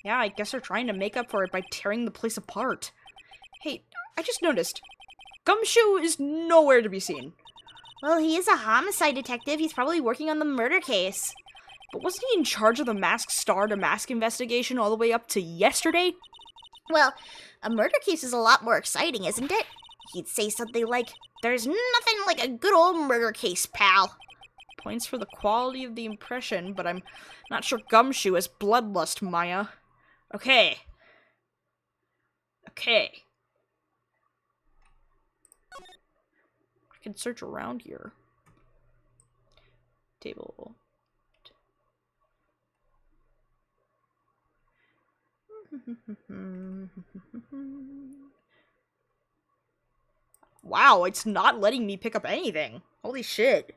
Yeah, I guess they're trying to make up for it by tearing the place apart. Hey, I just noticed. Gumshoe is nowhere to be seen. Well, he is a homicide detective. He's probably working on the murder case. But wasn't he in charge of the Mask DeMasque investigation all the way up to yesterday? Well, a murder case is a lot more exciting, isn't it? He'd say something like, "There's nothing like a good old murder case, pal." Points for the quality of the impression, but I'm not sure Gumshoe has bloodlust, Maya. Okay. Okay. I can search around here. Table. Wow, it's not letting me pick up anything. Holy shit.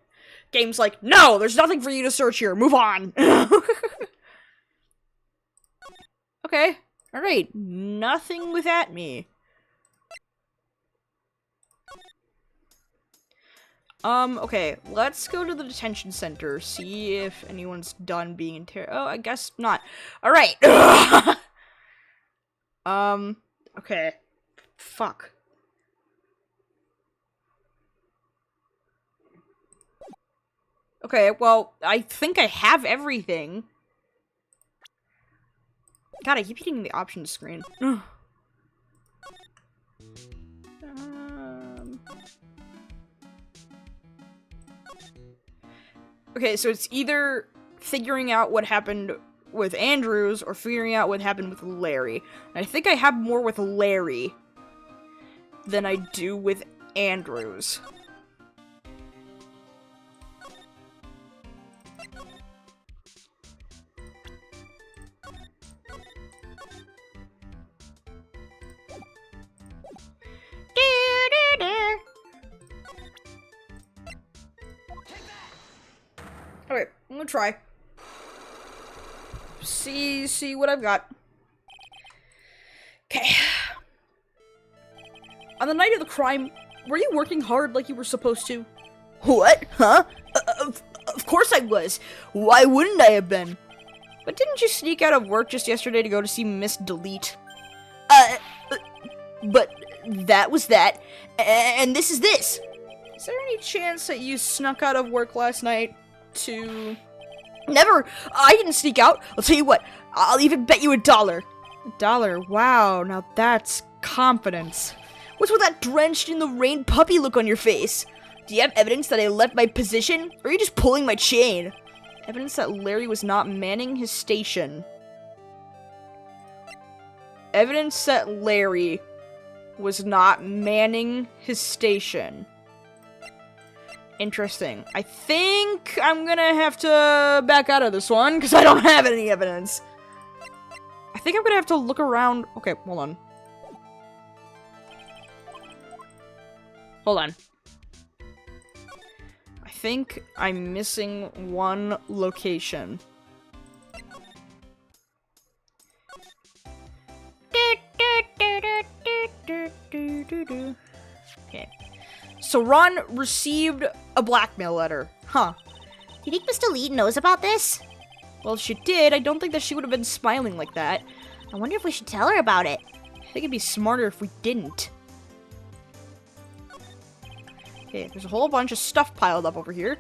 Game's like, no, there's nothing for you to search here. Move on. Okay. Alright. Nothing with at me. Okay. Let's go to the detention center. See if anyone's done being interrogated. Oh, I guess not. Alright. Okay. Fuck. Okay, well, I think I have everything. God, I keep hitting the options screen. Okay, so it's either figuring out what happened with Andrews or figuring out what happened with Larry. I think I have more with Larry than I do with Andrews. Okay, I'm gonna try. See what I've got. Okay. On the night of the crime, were you working hard like you were supposed to? What? Huh? Of course I was. Why wouldn't I have been? But didn't you sneak out of work just yesterday to go to see Miss Delete? But that was that, and this is this. Is there any chance that you snuck out of work last night to... Never! I didn't sneak out! I'll tell you what, I'll even bet you $1. $1? Wow, now that's confidence. What's with that drenched-in-the-rain puppy look on your face? Do you have evidence that I left my position, or are you just pulling my chain? Evidence that Larry was not manning his station. Evidence that Larry was not manning his station. Interesting. I think I'm gonna have to back out of this one, because I don't have any evidence. I think I'm gonna have to look around. Okay, hold on. Hold on. I think I'm missing one location. Okay. So Ron received a blackmail letter. Huh. Do you think Miss Delete knows about this? Well, if she did, I don't think that she would have been smiling like that. I wonder if we should tell her about it. I think it'd be smarter if we didn't. Okay, there's a whole bunch of stuff piled up over here.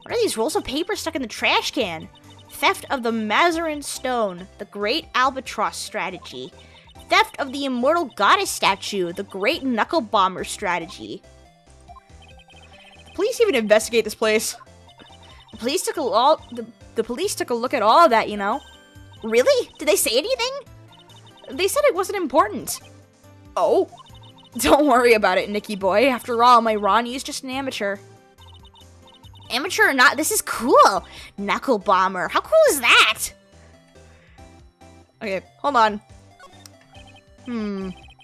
What are these rolls of paper stuck in the trash can? Theft of the Mazarin Stone, the Great Albatross Strategy. Theft of the Immortal Goddess Statue, the Great Knuckle Bomber Strategy. Police even investigate this place. The police took a look at all of that, you know. Really? Did they say anything? They said it wasn't important. Oh? Don't worry about it, Nicky boy. After all, my Ronnie is just an amateur. Amateur or not, this is cool. Knuckle Bomber. How cool is that? Okay, hold on.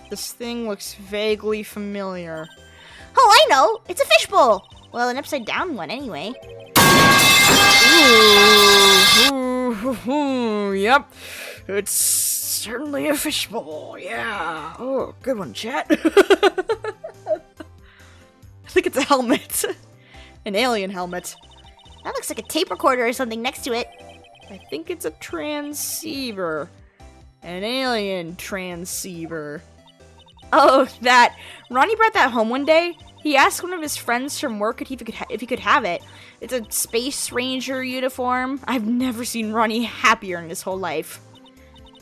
This thing looks vaguely familiar. Oh, I know. It's a fishbowl. Well, an upside down one anyway. Ooh, yep. It's certainly a fishbowl, yeah. Oh, good one, chat. I think it's a helmet. An alien helmet. That looks like a tape recorder or something next to it. I think it's a transceiver. An alien transceiver. Oh, that. Ronnie brought that home one day. He asked one of his friends from work if he could have it. It's a Space Ranger uniform. I've never seen Ronnie happier in his whole life.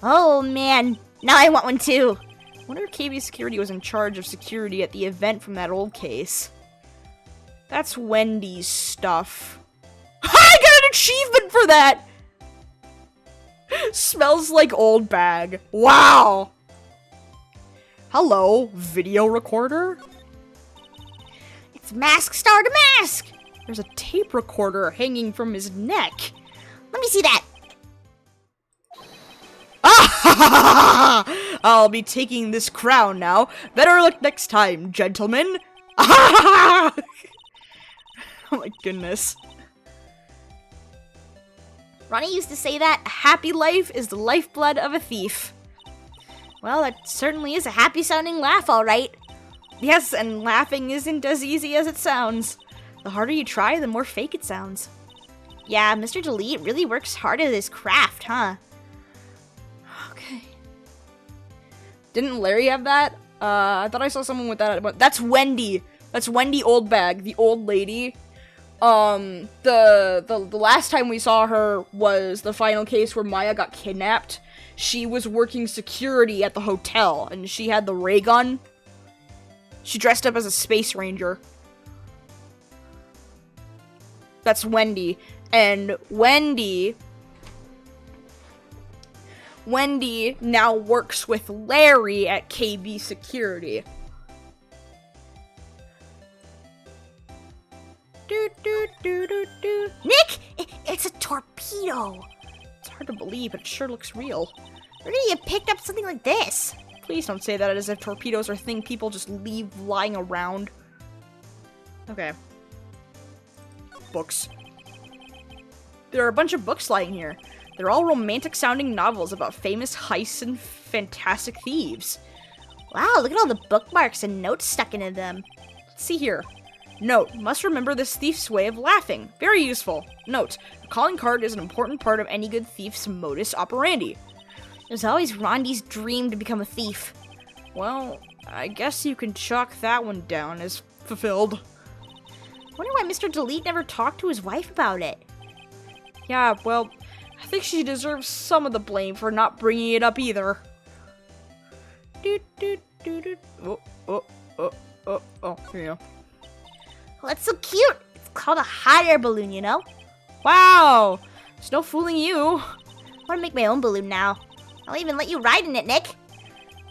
Oh, man. Now I want one too. I wonder if KB Security was in charge of security at the event from that old case. That's Wendy's stuff. I got an achievement for that! Smells like old bag. Wow! Hello, video recorder? It's Mask DeMasque. There's a tape recorder hanging from his neck. Let me see that. Ah! I'll be taking this crown now. Better luck next time, gentlemen. Oh my goodness. Ronnie used to say that a happy life is the lifeblood of a thief. Well, that certainly is a happy sounding laugh, all right. Yes, and laughing isn't as easy as it sounds. The harder you try, the more fake it sounds. Yeah, Mr. Delete really works hard at his craft, huh? Okay. Didn't Larry have that? I thought I saw someone with that. That's Wendy. That's Wendy Oldbag, the old lady. The last time we saw her was the final case where Maya got kidnapped. She was working security at the hotel, and she had the ray gun. She dressed up as a space ranger. That's Wendy. And Wendy now works with Larry at KB Security. Nick! It's a torpedo! It's hard to believe, but it sure looks real. Where did you pick up something like this? Please don't say that as if torpedoes are a thing people just leave lying around. Okay. Books. There are a bunch of books lying here. They're all romantic-sounding novels about famous heists and fantastic thieves. Wow, look at all the bookmarks and notes stuck into them. Let's see here. Note, must remember this thief's way of laughing. Very useful. Note, a calling card is an important part of any good thief's modus operandi. It was always Rondi's dream to become a thief. Well, I guess you can chalk that one down as fulfilled. Wonder why Mr. Delete never talked to his wife about it. Yeah, well, I think she deserves some of the blame for not bringing it up either. Oh, here you go. Well, that's so cute. It's called a hot air balloon, you know? Wow! There's no fooling you. I want to make my own balloon now. I'll even let you ride in it, Nick.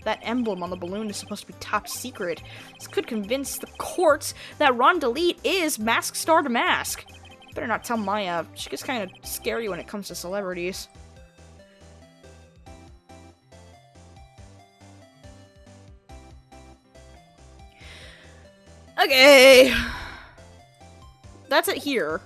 That emblem on the balloon is supposed to be top secret. This could convince the courts that Ron Delete is Mask DeMasque. Better not tell Maya. She gets kind of scary when it comes to celebrities. Okay. That's it here.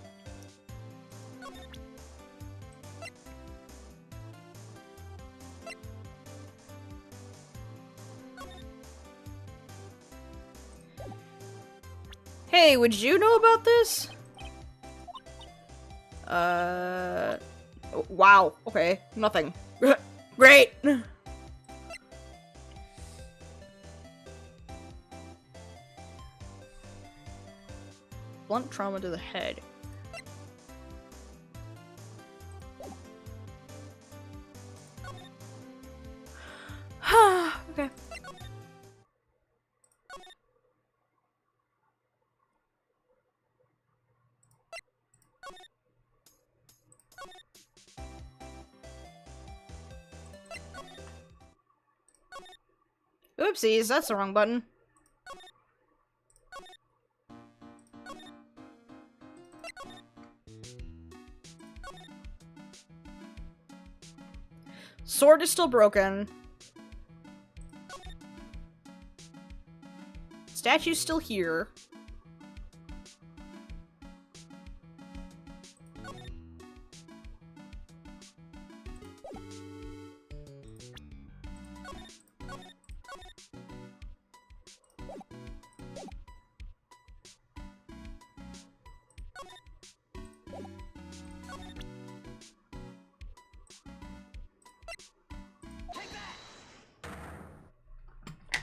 Hey, would you know about this? Wow. Okay. Nothing. Great. Blunt trauma to the head. Okay. Oopsies, that's the wrong button. Sword is still broken. Statue's still here.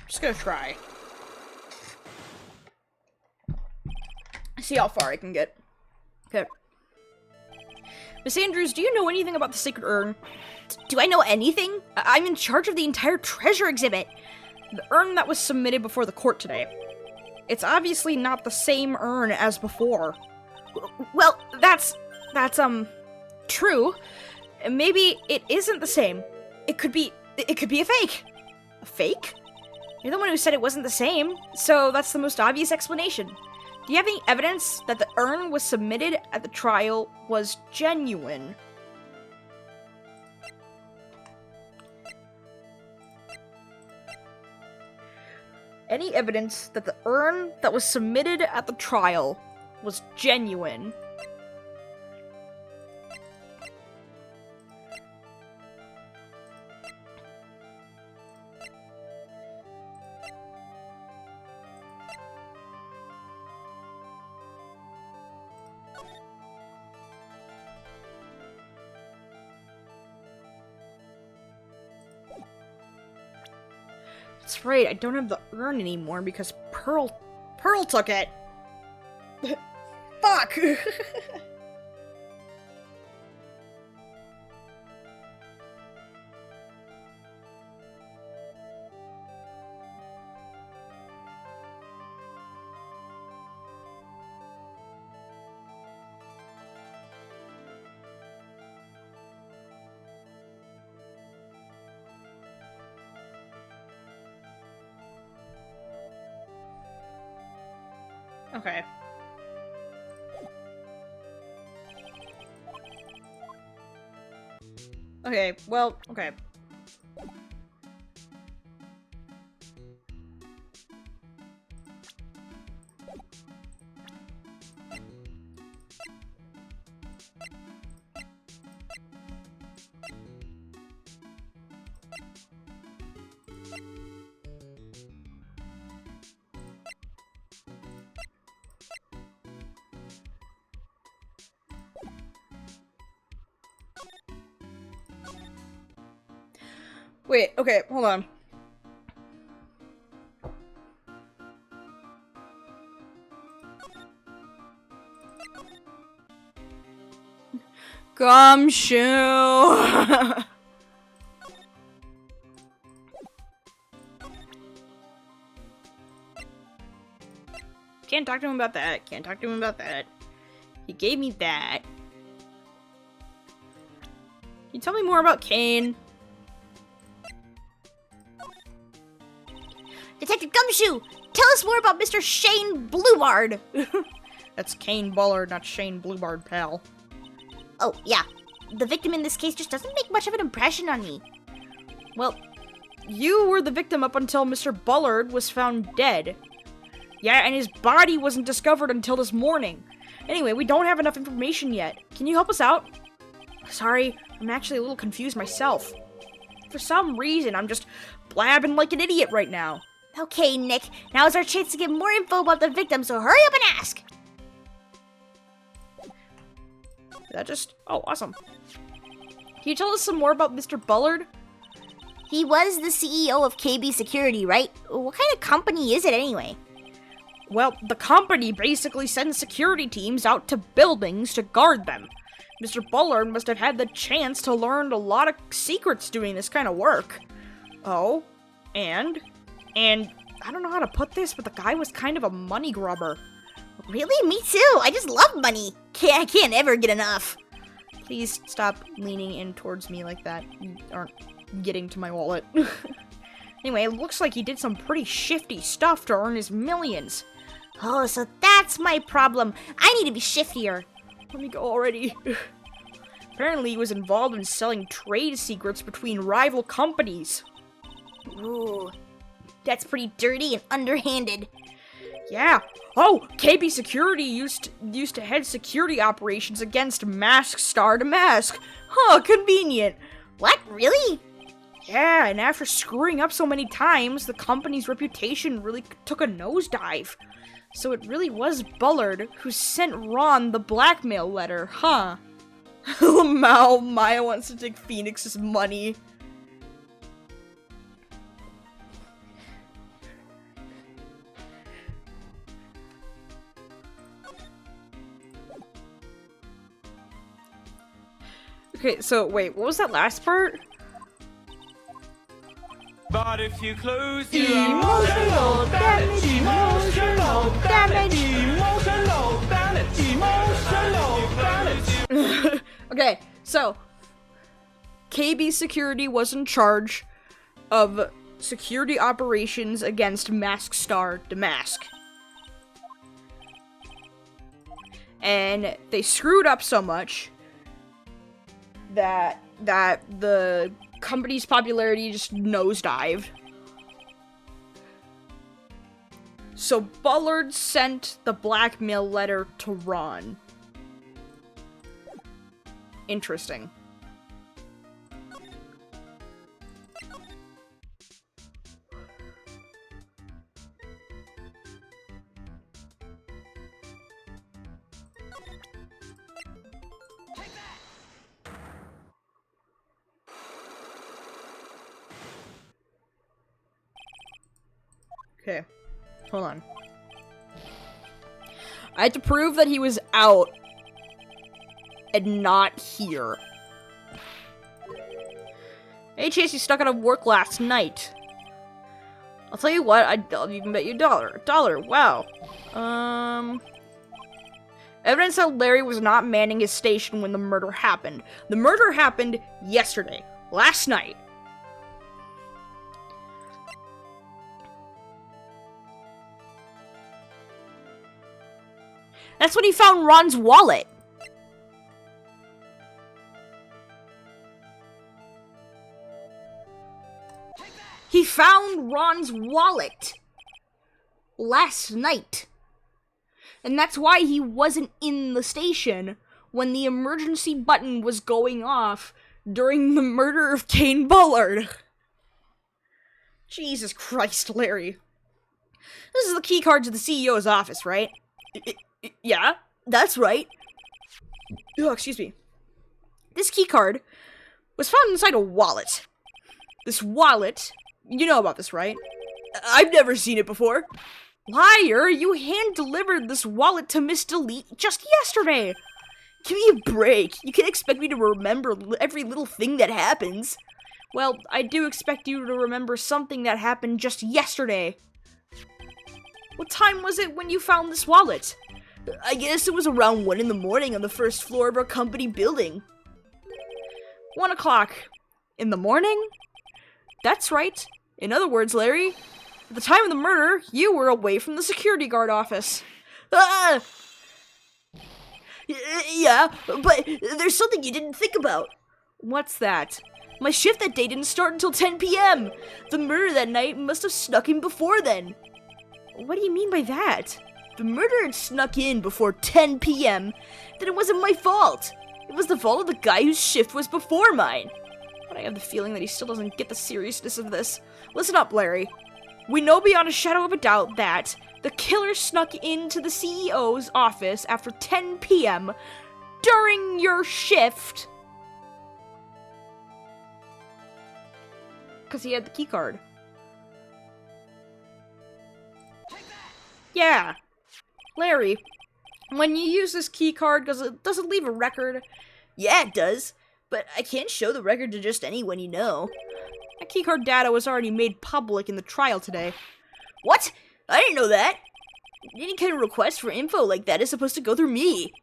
Just gonna try. See how far I can get. Okay. Miss Andrews, do you know anything about the Sacred Urn? Do I know anything? I'm in charge of the entire treasure exhibit. The urn that was submitted before the court today. It's obviously not the same urn as before. Well, That's true. Maybe it isn't the same. It could be a fake. A fake? You're the one who said it wasn't the same, so that's the most obvious explanation. Do you have any evidence that the urn was submitted at the trial was genuine? Any evidence that the urn that was submitted at the trial was genuine? That's right, I don't have the urn anymore because Pearl took it. Fuck! Okay. Okay, well, okay. Wait, okay, hold on. Gumshoe! Can't talk to him about that. Can't talk to him about that. He gave me that. Can you tell me more about Kane? Detective Gumshoe, tell us more about Mr. Shane Bluebard. That's Kane Bullard, not Shane Bluebard, pal. Oh, yeah. The victim in this case just doesn't make much of an impression on me. Well, you were the victim up until Mr. Bullard was found dead. Yeah, and his body wasn't discovered until this morning. Anyway, we don't have enough information yet. Can you help us out? Sorry, I'm actually a little confused myself. For some reason, I'm just blabbing like an idiot right now. Okay, Nick, now's our chance to get more info about the victim, so hurry up and ask! Oh, awesome. Can you tell us some more about Mr. Bullard? He was the CEO of KB Security, right? What kind of company is it anyway? Well, the company basically sends security teams out to buildings to guard them. Mr. Bullard must have had the chance to learn a lot of secrets doing this kind of work. Oh, and I don't know how to put this, but the guy was kind of a money grubber. Really? Me too. I just love money. I can't ever get enough. Please stop leaning in towards me like that. You aren't getting to my wallet. Anyway, it looks like he did some pretty shifty stuff to earn his millions. Oh, so that's my problem. I need to be shiftier. Let me go already. Apparently, he was involved in selling trade secrets between rival companies. Ooh, that's pretty dirty and underhanded. Yeah. Oh, KB Security used to head security operations against Mask DeMasque. Huh, convenient. What, really? Yeah, and after screwing up so many times, the company's reputation really took a nosedive. So it really was Bullard who sent Ron the blackmail letter, huh? Maya wants to take Phoenix's money. Okay, so wait, what was that last part? But if you close your Emotional damage, emotional damage. Okay, so KB Security was in charge of security operations against Mask DeMasque. And they screwed up so much that the company's popularity just nosedived. So Bullard sent the blackmail letter to Ron. Interesting. Okay, hold on. I had to prove that he was out and not here. Hey Chase, you stuck out of work last night. I'll tell you what, I'll even bet you $1. $1, wow. Evidence that Larry was not manning his station when the murder happened. The murder happened yesterday, last night. That's when he found Ron's wallet. He found Ron's wallet last night. And that's why he wasn't in the station when the emergency button was going off during the murder of Kane Bullard. Jesus Christ, Larry. This is the key card to the CEO's office, right? Yeah, that's right. Oh, excuse me. This key card was found inside a wallet. This wallet, you know about this, right? I've never seen it before. Liar, you hand-delivered this wallet to Miss Delete just yesterday. Give me a break. You can't expect me to remember every little thing that happens. Well, I do expect you to remember something that happened just yesterday. What time was it when you found this wallet? I guess it was around 1 in the morning on the first floor of our company building. 1 o'clock in the morning? That's right. In other words, Larry, at the time of the murder, you were away from the security guard office. Ah! Yeah, but there's something you didn't think about. What's that? My shift that day didn't start until 10 p.m. The murder that night must have snuck in before then. What do you mean by that? The murder had snuck in before 10 p.m. Then it wasn't my fault. It was the fault of the guy whose shift was before mine. But I have the feeling that he still doesn't get the seriousness of this. Listen up, Larry. We know beyond a shadow of a doubt that the killer snuck into the CEO's office after 10 p.m. during your shift. Because he had the key card. Yeah. Larry, when you use this key card, does it leave a record? Yeah, it does. But I can't show the record to just anyone you know. My keycard data was already made public in the trial today. What? I didn't know that. Any kind of request for info like that is supposed to go through me.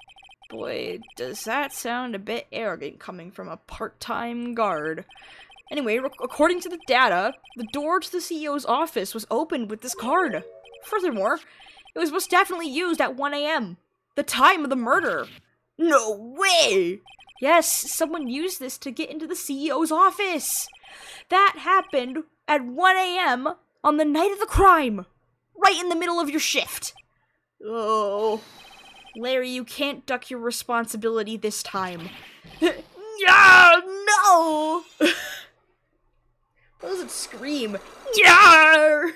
Boy, does that sound a bit arrogant coming from a part-time guard. Anyway, according to the data, the door to the CEO's office was opened with this card. Furthermore, it was most definitely used at 1 a.m., the time of the murder. No way! Yes, someone used this to get into the CEO's office. That happened at 1 a.m. on the night of the crime. Right in the middle of your shift. Oh. Larry, you can't duck your responsibility this time. Yeah, no! What does it scream? Yeah!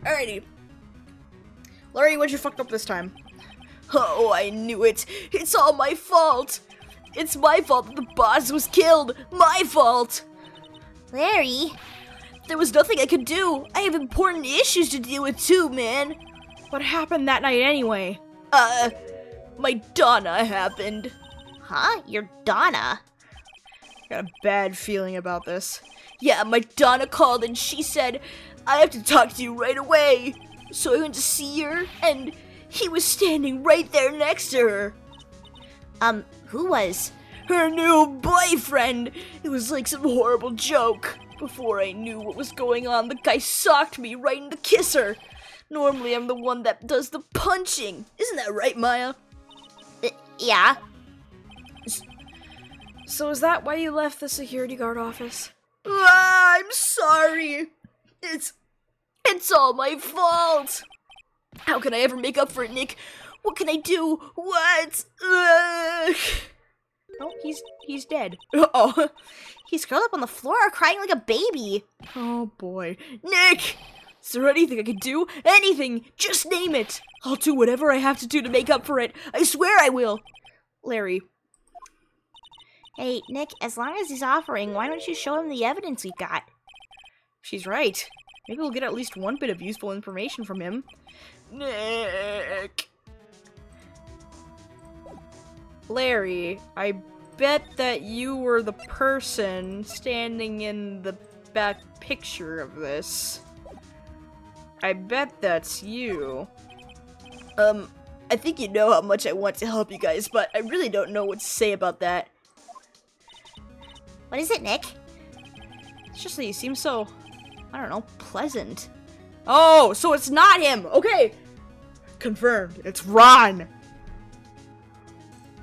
Alrighty. Larry, what'd you fuck up this time? Oh, I knew it. It's all my fault. It's my fault that the boss was killed. My fault. Larry? There was nothing I could do. I have important issues to deal with too, man. What happened that night anyway? My Donna happened. Huh? Your Donna? Got a bad feeling about this. Yeah, my Donna called and she said, I have to talk to you right away. So I went to see her, and he was standing right there next to her. Who was? Her new boyfriend. It was like some horrible joke. Before I knew what was going on, the guy socked me right in the kisser. Normally I'm the one that does the punching. Isn't that right, Maya? Yeah. So is that why you left the security guard office? I'm sorry. It's all my fault. How can I ever make up for it, Nick? What can I do? What? Oh, he's dead. Uh-oh. He's curled up on the floor crying like a baby. Oh boy. Nick! Is there anything I can do? Anything! Just name it! I'll do whatever I have to do to make up for it. I swear I will. Larry. Hey, Nick, as long as he's offering, why don't you show him the evidence we've got? She's right. Maybe we'll get at least one bit of useful information from him. Nick. Larry, I bet that you were the person standing in the back picture of this. I bet that's you. I think you know how much I want to help you guys, but I really don't know what to say about that. What is it, Nick? It's just that you seem so, I don't know, pleasant. Oh, so it's not him! Okay! Confirmed. It's Ron!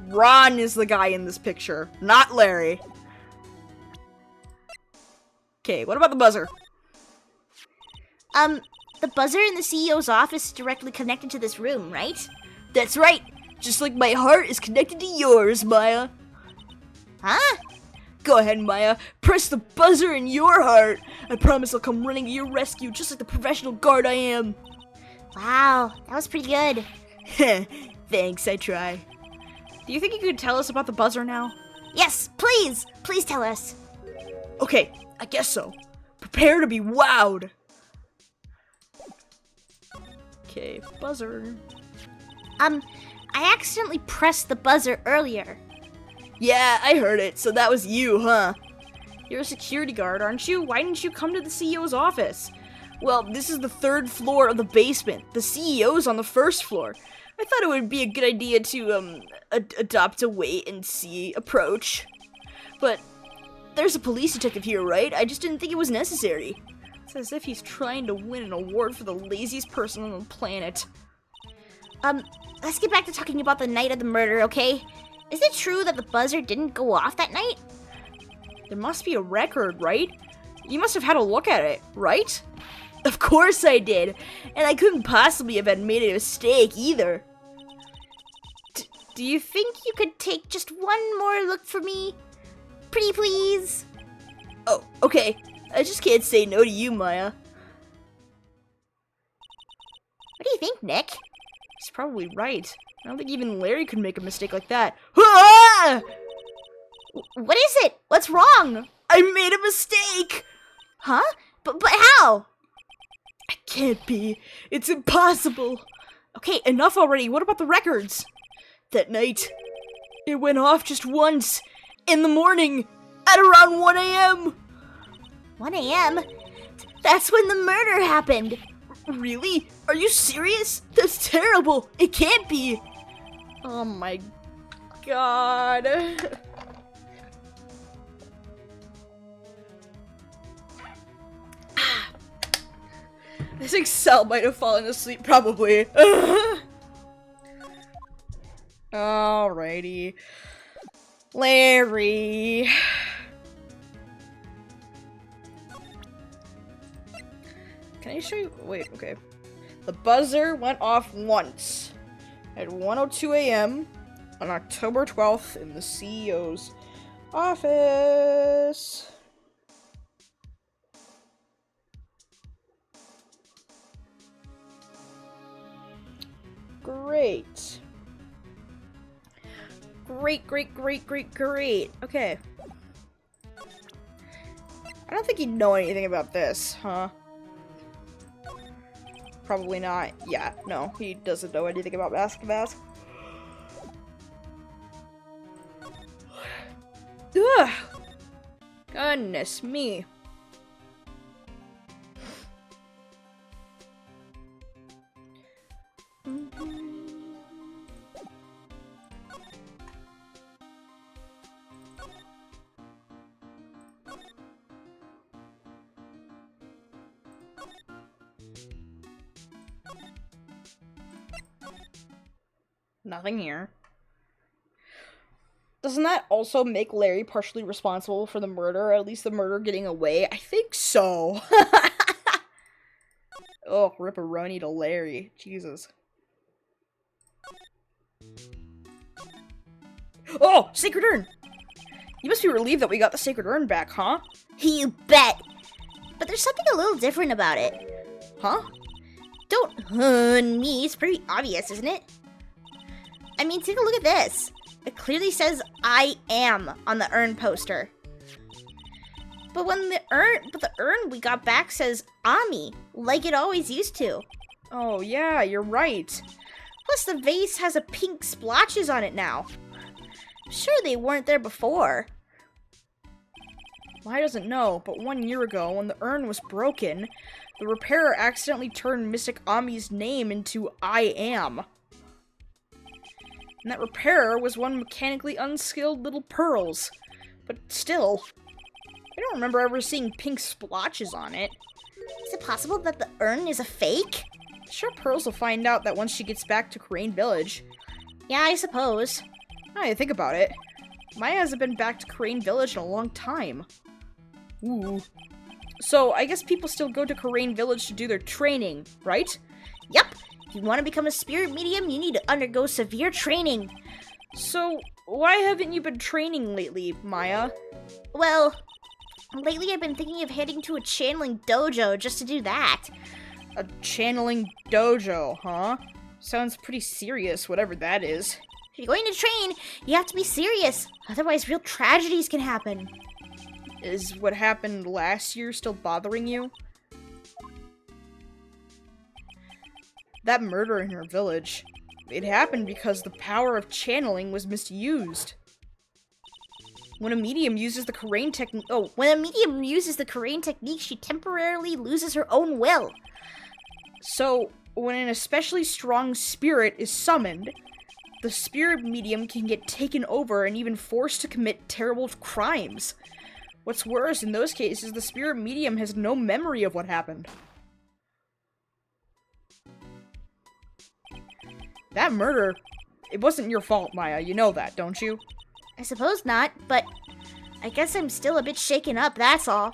Ron is the guy in this picture, not Larry. Okay, what about the buzzer? The buzzer in the CEO's office is directly connected to this room, right? That's right! Just like my heart is connected to yours, Maya. Huh? Go ahead, Maya. Press the buzzer in your heart. I promise I'll come running to your rescue just like the professional guard I am. Wow, that was pretty good. Thanks, I try. Do you think you could tell us about the buzzer now? Yes, please! Please tell us. Okay, I guess so. Prepare to be wowed. Okay, buzzer. I accidentally pressed the buzzer earlier. Yeah, I heard it, so that was you, huh? You're a security guard, aren't you? Why didn't you come to the CEO's office? Well, this is the 3rd floor of the basement. The CEO's on the 1st floor. I thought it would be a good idea to, adopt a wait-and-see approach. But there's a police detective here, right? I just didn't think it was necessary. It's as if he's trying to win an award for the laziest person on the planet. Let's get back to talking about the night of the murder, okay? Is it true that the buzzer didn't go off that night? There must be a record, right? You must have had a look at it, right? Of course I did, and I couldn't possibly have made a mistake either. Do you think you could take just one more look for me? Pretty please? Oh, okay. I just can't say no to you, Maya. What do you think, Nick? He's probably right. I don't think even Larry could make a mistake like that. Ah! What is it? What's wrong? I made a mistake! Huh? But how? It can't be. It's impossible. Okay, enough already. What about the records? That night, it went off just once. In the morning, at around 1 a.m. 1 a.m.? That's when the murder happened. Really? Are you serious? That's terrible. It can't be. Oh my god. I think Sal might have fallen asleep, probably. Alrighty. Larry. Can I show you? Wait, okay. The buzzer went off once at 1:02 a.m. on October 12th in the CEO's office. Great. Great. Okay. I don't think he'd know anything about this, huh? Probably not. Yeah, no, he doesn't know anything about Mask DeMasque. Ugh! Goodness me. Nothing here. Doesn't that also make Larry partially responsible for the murder, or at least the murder getting away? I think so. Oh, ripperoni to Larry. Jesus. Oh, Sacred Urn! You must be relieved that we got the Sacred Urn back, huh? You bet. But there's something a little different about it. Huh? Don't hun me. It's pretty obvious, isn't it? I mean, take a look at this. It clearly says I am on the urn poster. But the urn we got back says Ami, like it always used to. Oh yeah, you're right. Plus the vase has a pink splotches on it now. I'm sure they weren't there before. Well, I doesn't know, but 1 year ago, when the urn was broken, the repairer accidentally turned Mystic Ami's name into I am. And that repairer was one mechanically unskilled little Pearls. But still, I don't remember ever seeing pink splotches on it. Is it possible that the urn is a fake? Sure, Pearls will find out that once she gets back to Crane Village. Yeah, I suppose. Now I think about it, Maya hasn't been back to Crane Village in a long time. Ooh. So, I guess people still go to Crane Village to do their training, right? Yep. If you want to become a spirit medium, you need to undergo severe training. So, why haven't you been training lately, Maya? Well, lately I've been thinking of heading to a channeling dojo just to do that. A channeling dojo, huh? Sounds pretty serious, whatever that is. If you're going to train, you have to be serious. Otherwise, real tragedies can happen. Is what happened last year still bothering you? That murder in her village, it happened because the power of channeling was misused. When a medium uses the Karain technique, she temporarily loses her own will. So, when an especially strong spirit is summoned, the spirit medium can get taken over and even forced to commit terrible crimes. What's worse, in those cases, the spirit medium has no memory of what happened. That murder, it wasn't your fault, Maya. You know that, don't you? I suppose not, but I guess I'm still a bit shaken up, that's all.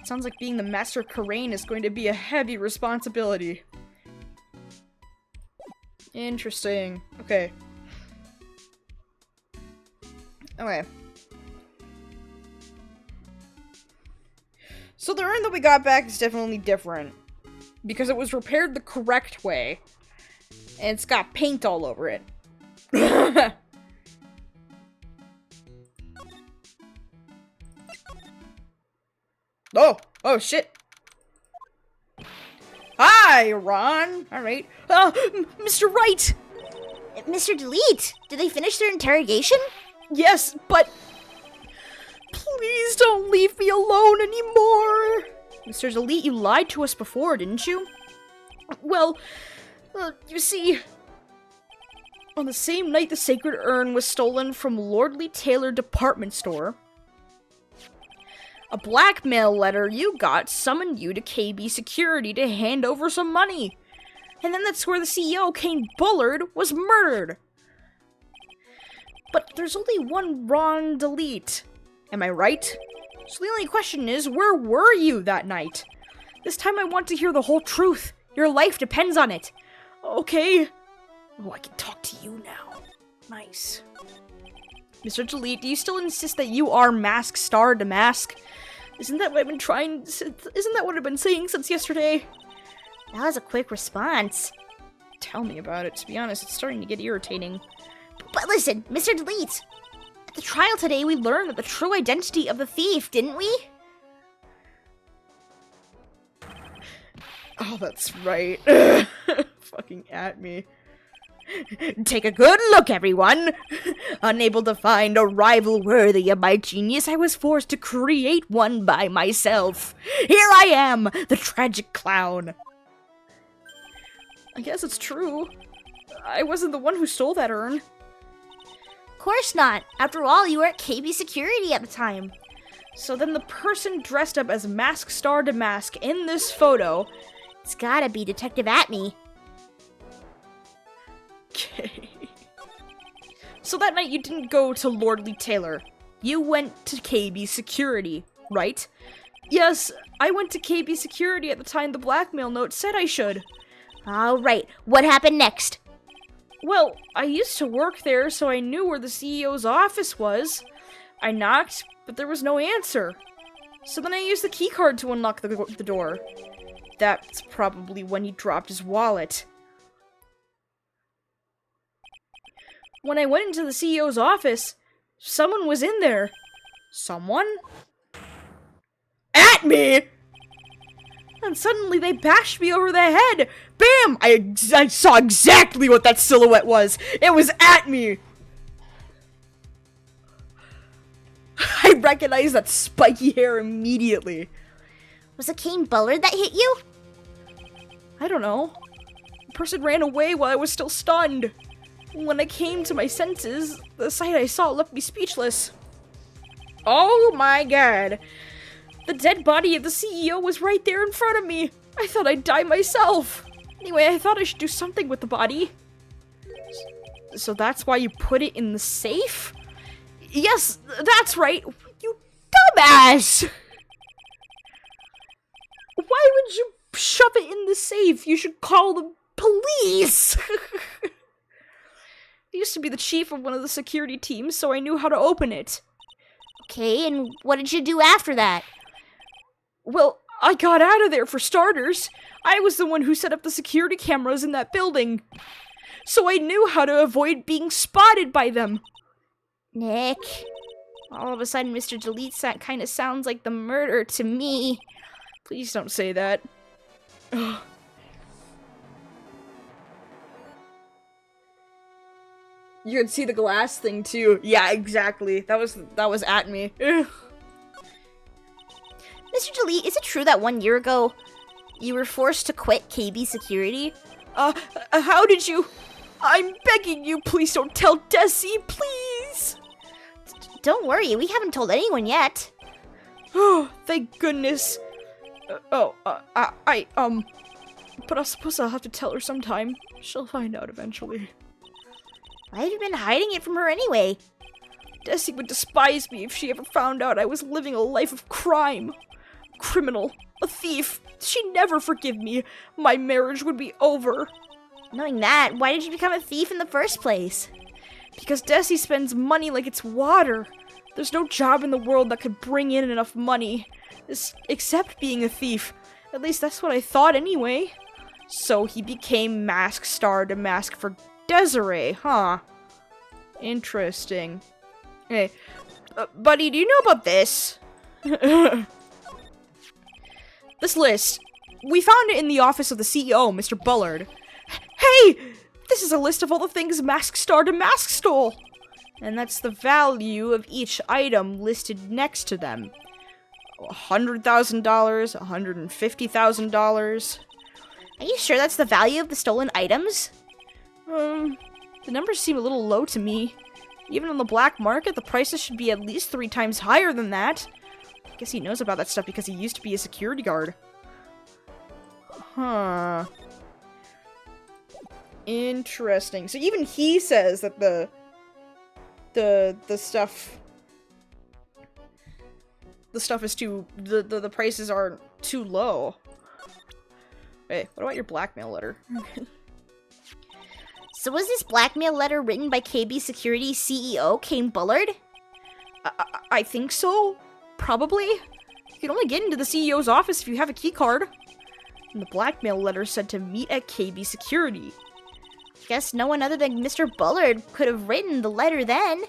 Sounds like being the Master of Karain is going to be a heavy responsibility. Interesting. Okay. So the urn that we got back is definitely different. Because it was repaired the correct way. And it's got paint all over it. Oh shit. Hi, Ron. Alright. Mr. Wright! Mr. Delete, did they finish their interrogation? Yes, but please don't leave me alone anymore. Mr. Delete, you lied to us before, didn't you? Well, you see, on the same night the Sacred Urn was stolen from Lordly Taylor Department Store, A blackmail letter you got summoned you to KB Security to hand over some money. And then that's where the CEO, Kane Bullard, was murdered. But there's only one Ron Delete. Am I right? So the only question is, where were you that night? This time I want to hear the whole truth. Your life depends on it. Okay. Oh, I can talk to you now. Nice. Mr. Delete, do you still insist that you are Mask DeMasque? Isn't that what I've been saying since yesterday? That was a quick response. Tell me about it. To be honest, it's starting to get irritating. But listen, Mr. Delete. At the trial today, we learned the true identity of the thief, didn't we? Oh, that's right. Fucking at me. Take a good look, everyone! Unable to find a rival worthy of my genius, I was forced to create one by myself. Here I am, the tragic clown. I guess it's true. I wasn't the one who stole that urn. Of course not. After all, you were at KB Security at the time. So then the person dressed up as Mask DeMasque in this photo... It's gotta be Detective Atme. Okay. So that night you didn't go to Lordly Taylor. You went to KB Security, right? Yes, I went to KB Security at the time the blackmail note said I should. Alright, what happened next? Well, I used to work there, so I knew where the CEO's office was. I knocked, but there was no answer. So then I used the keycard to unlock the door. That's probably when he dropped his wallet. When I went into the CEO's office, someone was in there. Someone? At me! And suddenly they bashed me over the head. Bam! I saw exactly what that silhouette was. It was at me. I recognized that spiky hair immediately. Was it Kane Bullard that hit you? I don't know. The person ran away while I was still stunned. When I came to my senses, the sight I saw left me speechless. Oh my god. The dead body of the CEO was right there in front of me. I thought I'd die myself. Anyway, I thought I should do something with the body. So that's why you put it in the safe? Yes, that's right. You dumbass! Why would you shove it in the safe? You should call the police! I used to be the chief of one of the security teams, so I knew how to open it. Okay, and what did you do after that? Well, I got out of there for starters. I was the one who set up the security cameras in that building. So I knew how to avoid being spotted by them. Nick. All of a sudden, Mr. Delete kind of sounds like the murderer to me. Please don't say that. Ugh. You could see the glass thing too. Yeah, exactly. That was at me. Ugh. Mr. Delete, is it true that 1 year ago you were forced to quit KB Security? How did you? I'm begging you, please don't tell Desi, please! Don't worry, we haven't told anyone yet. Oh, thank goodness. But I suppose I'll have to tell her sometime. She'll find out eventually. Why have you been hiding it from her anyway? Desi would despise me if she ever found out I was living a life of crime. A criminal. A thief. She'd never forgive me. My marriage would be over. Knowing that, why did you become a thief in the first place? Because Desi spends money like it's water. There's no job in the world that could bring in enough money. Except being a thief. At least that's what I thought anyway. So he became Mask DeMasque for Desiree, huh? Interesting. Hey, buddy, do you know about this? This list. We found it in the office of the CEO, Mr. Bullard. Hey! This is a list of all the things Mask DeMasque stole! And that's the value of each item listed next to them. $100,000, $150,000. Are you sure that's the value of the stolen items? The numbers seem a little low to me. Even on the black market, the prices should be at least 3 times higher than that. I guess he knows about that stuff because he used to be a security guard. Huh. Interesting. So even he says that the stuff is too, the prices are too low. Wait, what about your blackmail letter? So was this blackmail letter written by KB Security CEO Kane Bullard? I think so. Probably. You can only get into the CEO's office if you have a key card. And the blackmail letter said to meet at KB Security. Guess no one other than Mr. Bullard could have written the letter then.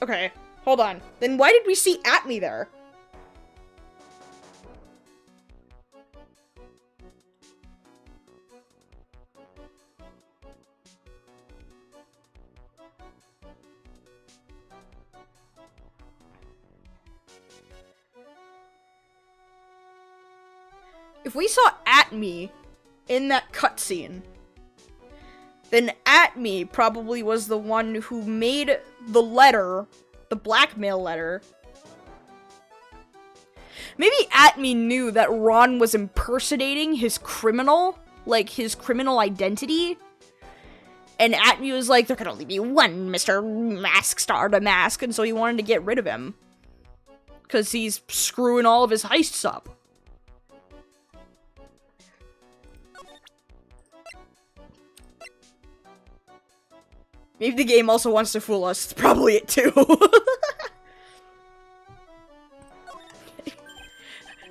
Okay, hold on. Then why did we see Atme there? If we saw Atme in that cutscene, then Atme probably was the one who made the letter, the blackmail letter. Maybe Atme knew that Ron was impersonating his criminal, like his criminal identity. And Atme was like, there could only be one Mr. Mask DeMasque, and so he wanted to get rid of him. Because he's screwing all of his heists up. Maybe the game also wants to fool us. It's probably it too.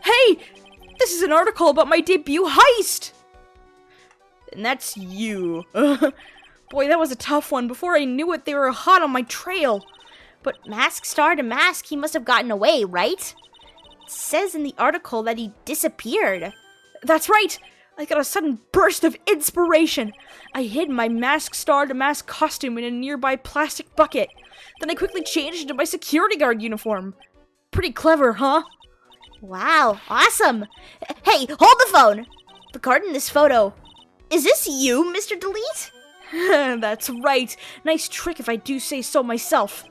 Hey! This is an article about my debut heist! And that's you. Boy, that was a tough one. Before I knew it, they were hot on my trail. But Mask DeMasque, he must have gotten away, right? It says in the article that he disappeared. That's right! I got a sudden burst of inspiration. I hid my Mask DeMasque costume in a nearby plastic bucket. Then I quickly changed into my security guard uniform. Pretty clever, huh? Wow, awesome. Hey, hold the phone. The card in this photo. Is this you, Mr. Delete? That's right. Nice trick if I do say so myself.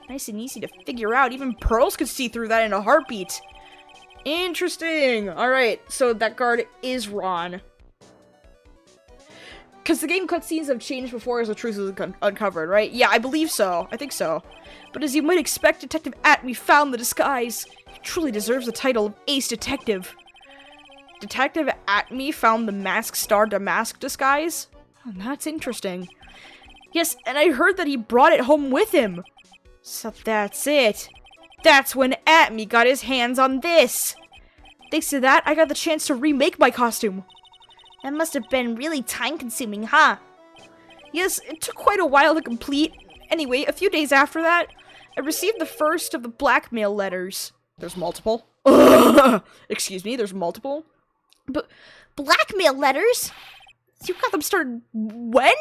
Nice and easy to figure out. Even Pearls could see through that in a heartbeat. Interesting. Alright, so that guard is Ron. Because the game cutscenes have changed before as the truth is uncovered, right? Yeah, I believe so. I think so. But as you might expect, Detective Atme found the disguise. He truly deserves the title of Ace Detective. Detective Atme found the Mask DeMasque disguise? Oh, that's interesting. Yes, and I heard that he brought it home with him. So that's it. That's when Atme got his hands on this. Thanks to that, I got the chance to remake my costume. That must have been really time-consuming, huh? Yes, it took quite a while to complete. Anyway, a few days after that, I received the first of the blackmail letters. There's multiple. Excuse me, there's multiple. But Blackmail letters? you got them started when?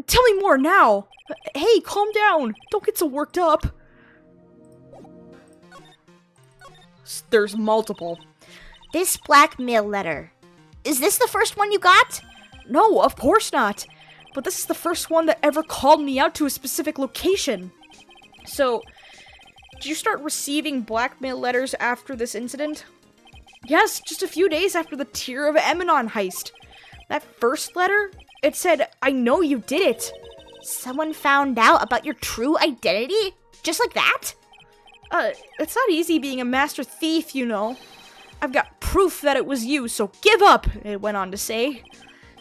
Tell me more now. Hey, calm down. Don't get so worked up. There's multiple. This blackmail letter. Is this the first one you got? No, of course not. But this is the first one that ever called me out to a specific location. So, did you start receiving blackmail letters after this incident? Yes, just a few days after the Tear of Eminon heist. That first letter, it said, I know you did it. Someone found out about your true identity? Just like that? It's not easy being a master thief, you know. I've got proof that it was you, so give up, it went on to say.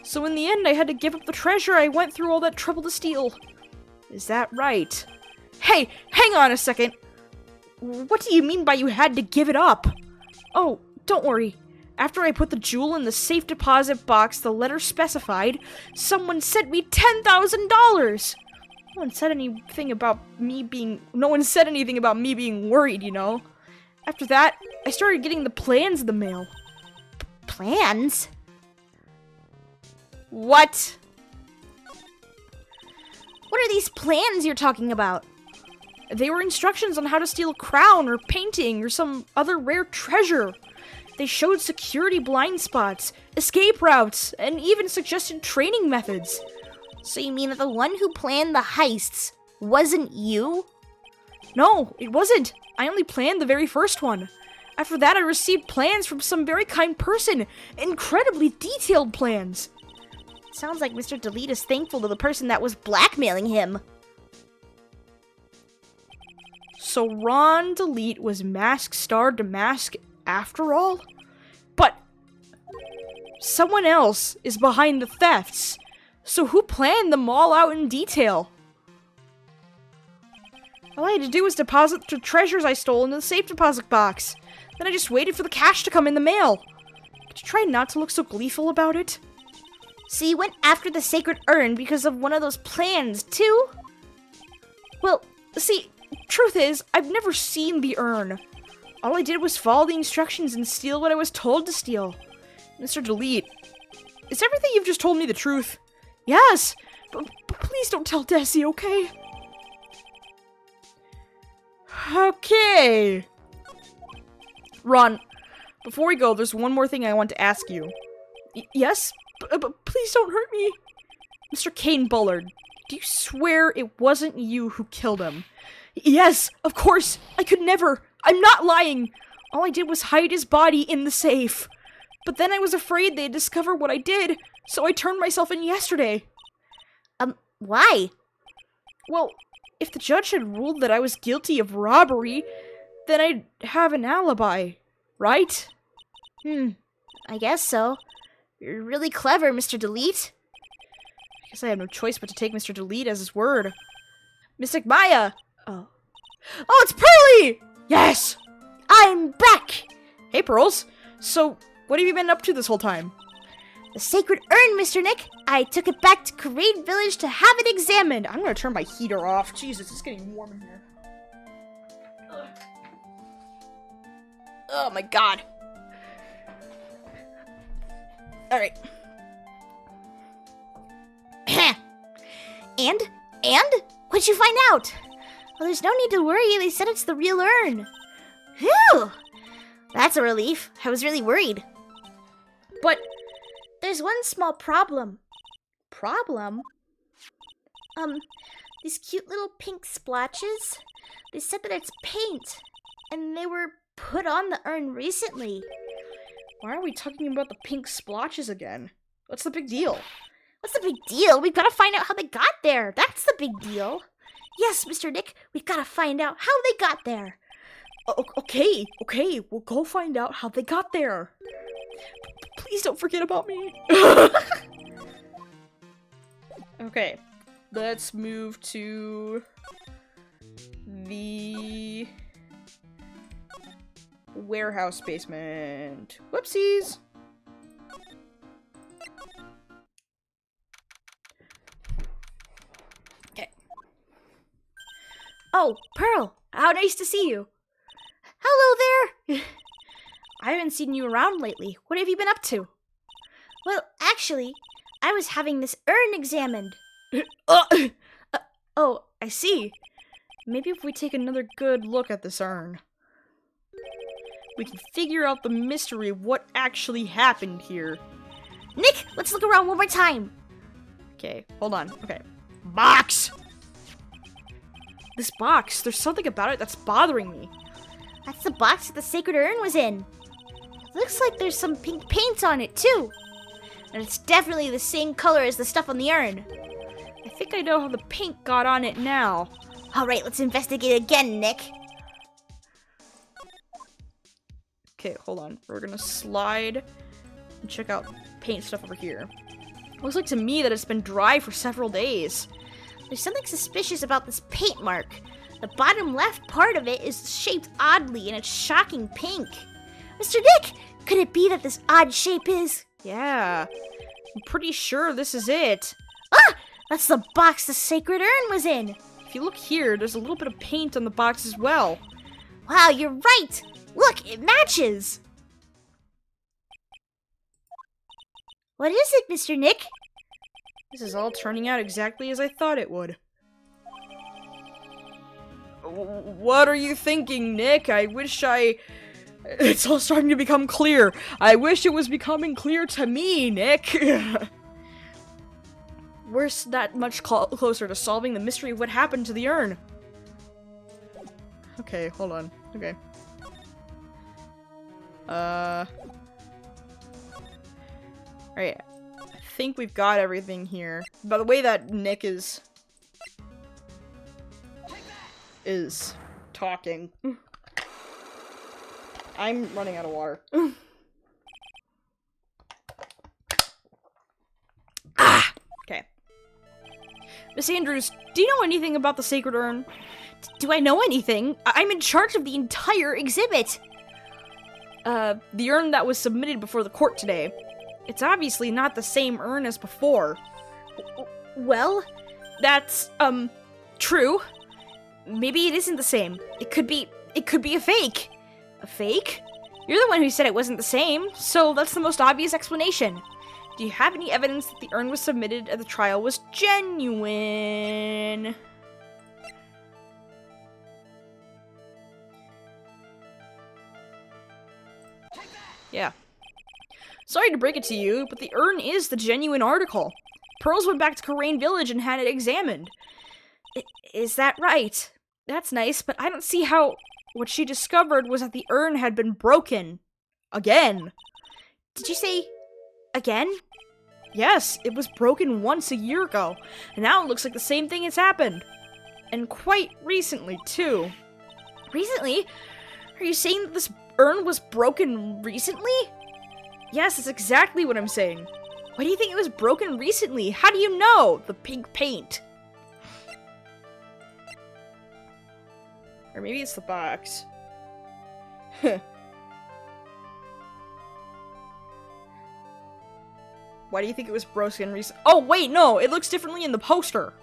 So in the end, I had to give up the treasure I went through all that trouble to steal. Is that right? Hey, hang on a second. What do you mean by you had to give it up? Oh, don't worry. After I put the jewel in the safe deposit box the letter specified, someone sent me $10,000. No one said anything about me being worried, you know. After that, I started getting the plans in the mail. Plans? What? What are these plans you're talking about? They were instructions on how to steal a crown or painting or some other rare treasure. They showed security blind spots, escape routes, and even suggested training methods. So you mean that the one who planned the heists wasn't you? No, it wasn't. I only planned the very first one. After that, I received plans from some very kind person. Incredibly detailed plans. Sounds like Mr. Delete is thankful to the person that was blackmailing him. So Ron Delete was Mask DeMasque after all? But someone else is behind the thefts. So who planned them all out in detail? All I had to do was deposit the treasures I stole into the safe deposit box. Then I just waited for the cash to come in the mail. Could you try not to look so gleeful about it? So you went after the Sacred Urn because of one of those plans, too? Well, see, truth is, I've never seen the urn. All I did was follow the instructions and steal what I was told to steal. Mr. Delete, is everything you've just told me the truth? Yes, but please don't tell Desi, okay? Okay. Ron, before we go, there's one more thing I want to ask you. Yes? But please don't hurt me. Mr. Kane Bullard, do you swear it wasn't you who killed him? Yes, of course. I could never. I'm not lying. All I did was hide his body in the safe. But then I was afraid they'd discover what I did, so I turned myself in yesterday. Why? Well, if the judge had ruled that I was guilty of robbery, then I'd have an alibi, right? I guess so. You're really clever, Mr. Delete. I guess I have no choice but to take Mr. Delete as his word. Mystic Maya! Oh, it's Pearly! Yes! I'm back! Hey, Pearls. So, what have you been up to this whole time? The Sacred Urn, Mr. Nick. I took it back to Parade Village to have it examined. I'm gonna turn my heater off. Jesus, it's getting warm in here. Ugh. Oh my god. Alright. And? What'd you find out? Well, there's no need to worry. They said it's the real urn. Phew! That's a relief. I was really worried. But there's one small problem. Problem? These cute little pink splotches. They said that it's paint. And they were put on the urn recently. Why are we talking about the pink splotches again? What's the big deal? What's the big deal? We've got to find out how they got there. That's the big deal. Yes, Mr. Nick, we've got to find out how they got there. Okay, we'll go find out how they got there. Please don't forget about me. Okay, let's move to the warehouse basement. Whoopsies. Okay. Oh, Pearl, how nice to see you. Hello there. I haven't seen you around lately. What have you been up to? Well, actually, I was having this urn examined. Oh, I see. Maybe if we take another good look at this urn, we can figure out the mystery of what actually happened here. Nick, let's look around one more time. Okay, hold on. Okay. Box! This box, there's something about it that's bothering me. That's the box that the Sacred Urn was in. Looks like there's some pink paint on it, too. And it's definitely the same color as the stuff on the urn. I think I know how the paint got on it now. Alright, let's investigate again, Nick. Okay, hold on. We're gonna slide and check out paint stuff over here. Looks like to me that it's been dry for several days. There's something suspicious about this paint mark. The bottom left part of it is shaped oddly and it's shocking pink. Mr. Nick, could it be that this odd shape is... Yeah, I'm pretty sure this is it. Ah! That's the box the Sacred Urn was in. If you look here, there's a little bit of paint on the box as well. Wow, you're right. Look, it matches. What is it, Mr. Nick? This is all turning out exactly as I thought it would. What are you thinking, Nick? It's all starting to become clear. I wish it was becoming clear to me, Nick. we're that much closer to solving the mystery of what happened to the urn. Okay, hold on. Okay. Alright. I think we've got everything here. By the way that Nick is talking. I'm running out of water. Okay. Miss Andrews, do you know anything about the Sacred Urn? Do I know anything? I'm in charge of the entire exhibit. The urn that was submitted before the court today. It's obviously not the same urn as before. Well, That's, true. maybe it isn't the same. It could be a fake. A fake? You're the one who said it wasn't the same, so that's the most obvious explanation. Do you have any evidence that the urn was submitted at the trial was genuine? Yeah. Sorry to break it to you, but the urn is the genuine article. Pearls went back to Corain Village and had it examined. Is that right? That's nice, but I don't see how... What she discovered was that the urn had been broken. Again. Did you say again? Yes, it was broken once a year ago, and now it looks like the same thing has happened. And quite recently, too. Recently? Are you saying that this urn was broken recently? Yes, that's exactly what I'm saying. Why do you think it was broken recently? How do you know? The pink paint. Or maybe it's the box. Why do you think it was broken recently? Oh, wait, no! It looks differently in the poster.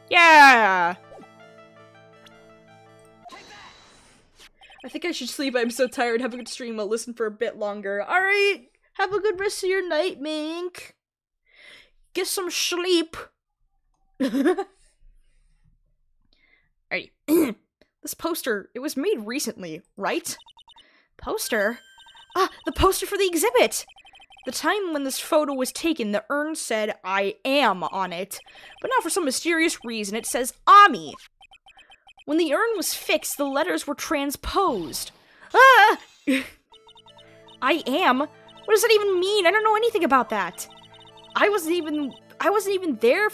Yeah! I think I should sleep. I'm so tired. Have a good stream. I'll listen for a bit longer. Alright! Have a good rest of your night, Mink. Get some sleep. Alright. This poster, it was made recently, right? Poster? Ah, the poster for the exhibit! The time when this photo was taken, the urn said, "I am" on it. But now for some mysterious reason, it says, "Ami." When the urn was fixed, the letters were transposed. Ah! I am? What does that even mean? I don't know anything about that. I wasn't even there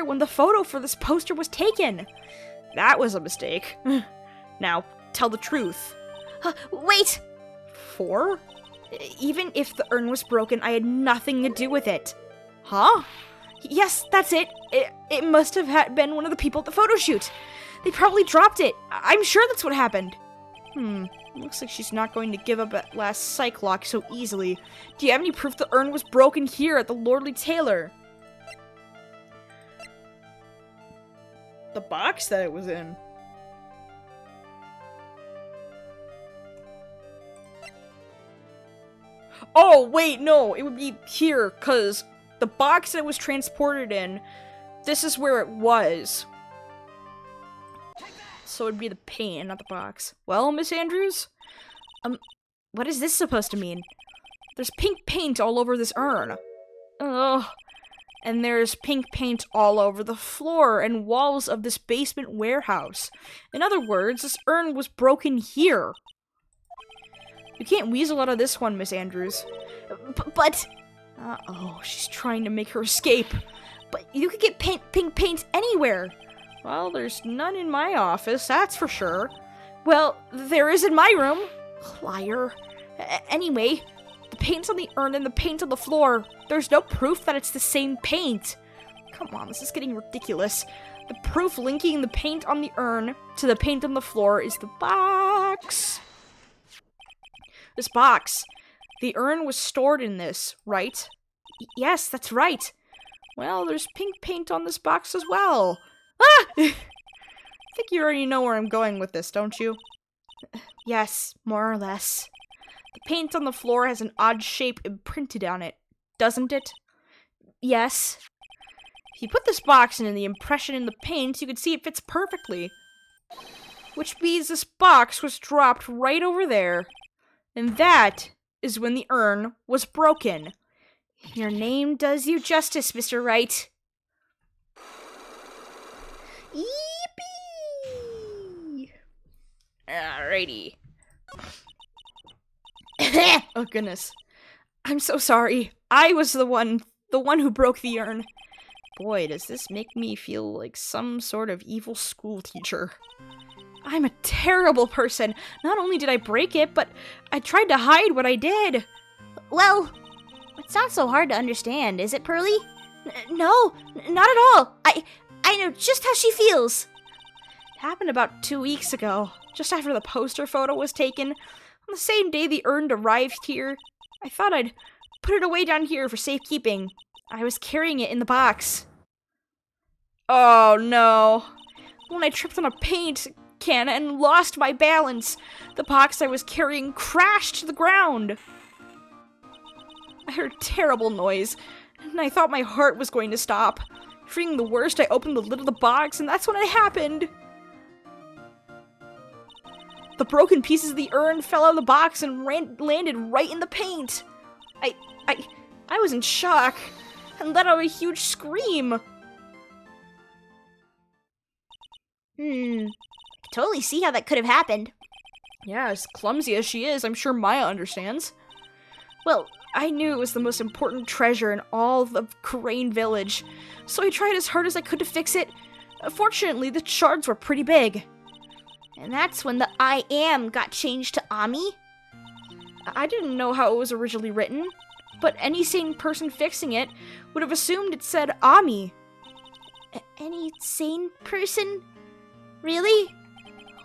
when the photo for this poster was taken. That was a mistake. Now, tell the truth. Wait! 4? Even if the urn was broken, I had nothing to do with it. Huh? Yes, that's it. It must have been one of the people at the photo shoot. They probably dropped it. I'm sure that's what happened. Looks like she's not going to give up at last psych lock so easily. Do you have any proof the urn was broken here at the Lordly Tailor? The box that it was in. Oh, wait, no, it would be here, because the box that it was transported in, this is where it was. So it'd be the paint, not the box. Well, Miss Andrews? What is this supposed to mean? There's pink paint all over this urn. Ugh. And there's pink paint all over the floor and walls of this basement warehouse. In other words, this urn was broken here. You can't weasel out of this one, Miss Andrews. But... Uh-oh, she's trying to make her escape. But you could get pink paint anywhere. Well, there's none in my office, that's for sure. Well, there is in my room. Liar. Anyway, the paint's on the urn and the paint on the floor. There's no proof that it's the same paint. Come on, this is getting ridiculous. The proof linking the paint on the urn to the paint on the floor is the box. This box. The urn was stored in this, right? Yes, that's right. Well, there's pink paint on this box as well. Ah! I think you already know where I'm going with this, don't you? Yes, more or less. The paint on the floor has an odd shape imprinted on it, doesn't it? Yes. If you put this box in and the impression in the paint, you can see it fits perfectly. Which means this box was dropped right over there. And that is when the urn was broken. Your name does you justice, Mr. Wright. Yippee! Alrighty. Oh goodness. I'm so sorry. I was the one who broke the urn. Boy, does this make me feel like some sort of evil school teacher. I'm a terrible person. Not only did I break it, but I tried to hide what I did. Well, it's not so hard to understand, is it, Pearly? No, not at all. I know just how she feels. It happened about 2 weeks ago, just after the poster photo was taken. On the same day the urn arrived here, I thought I'd put it away down here for safekeeping. I was carrying it in the box. Oh no. When I tripped on a paint can and lost my balance, the box I was carrying crashed to the ground. I heard a terrible noise, and I thought my heart was going to stop. Fearing the worst, I opened the lid of the box, and that's when it happened. The broken pieces of the urn fell out of the box and landed right in the paint. I was in shock and let out a huge scream. Totally see how that could have happened. Yeah, as clumsy as she is, I'm sure Maya understands. Well, I knew it was the most important treasure in all of Crane Village, so I tried as hard as I could to fix it. Fortunately, the shards were pretty big. And that's when the I am got changed to Ami? I didn't know how it was originally written, but any sane person fixing it would have assumed it said Ami. Any sane person? Really?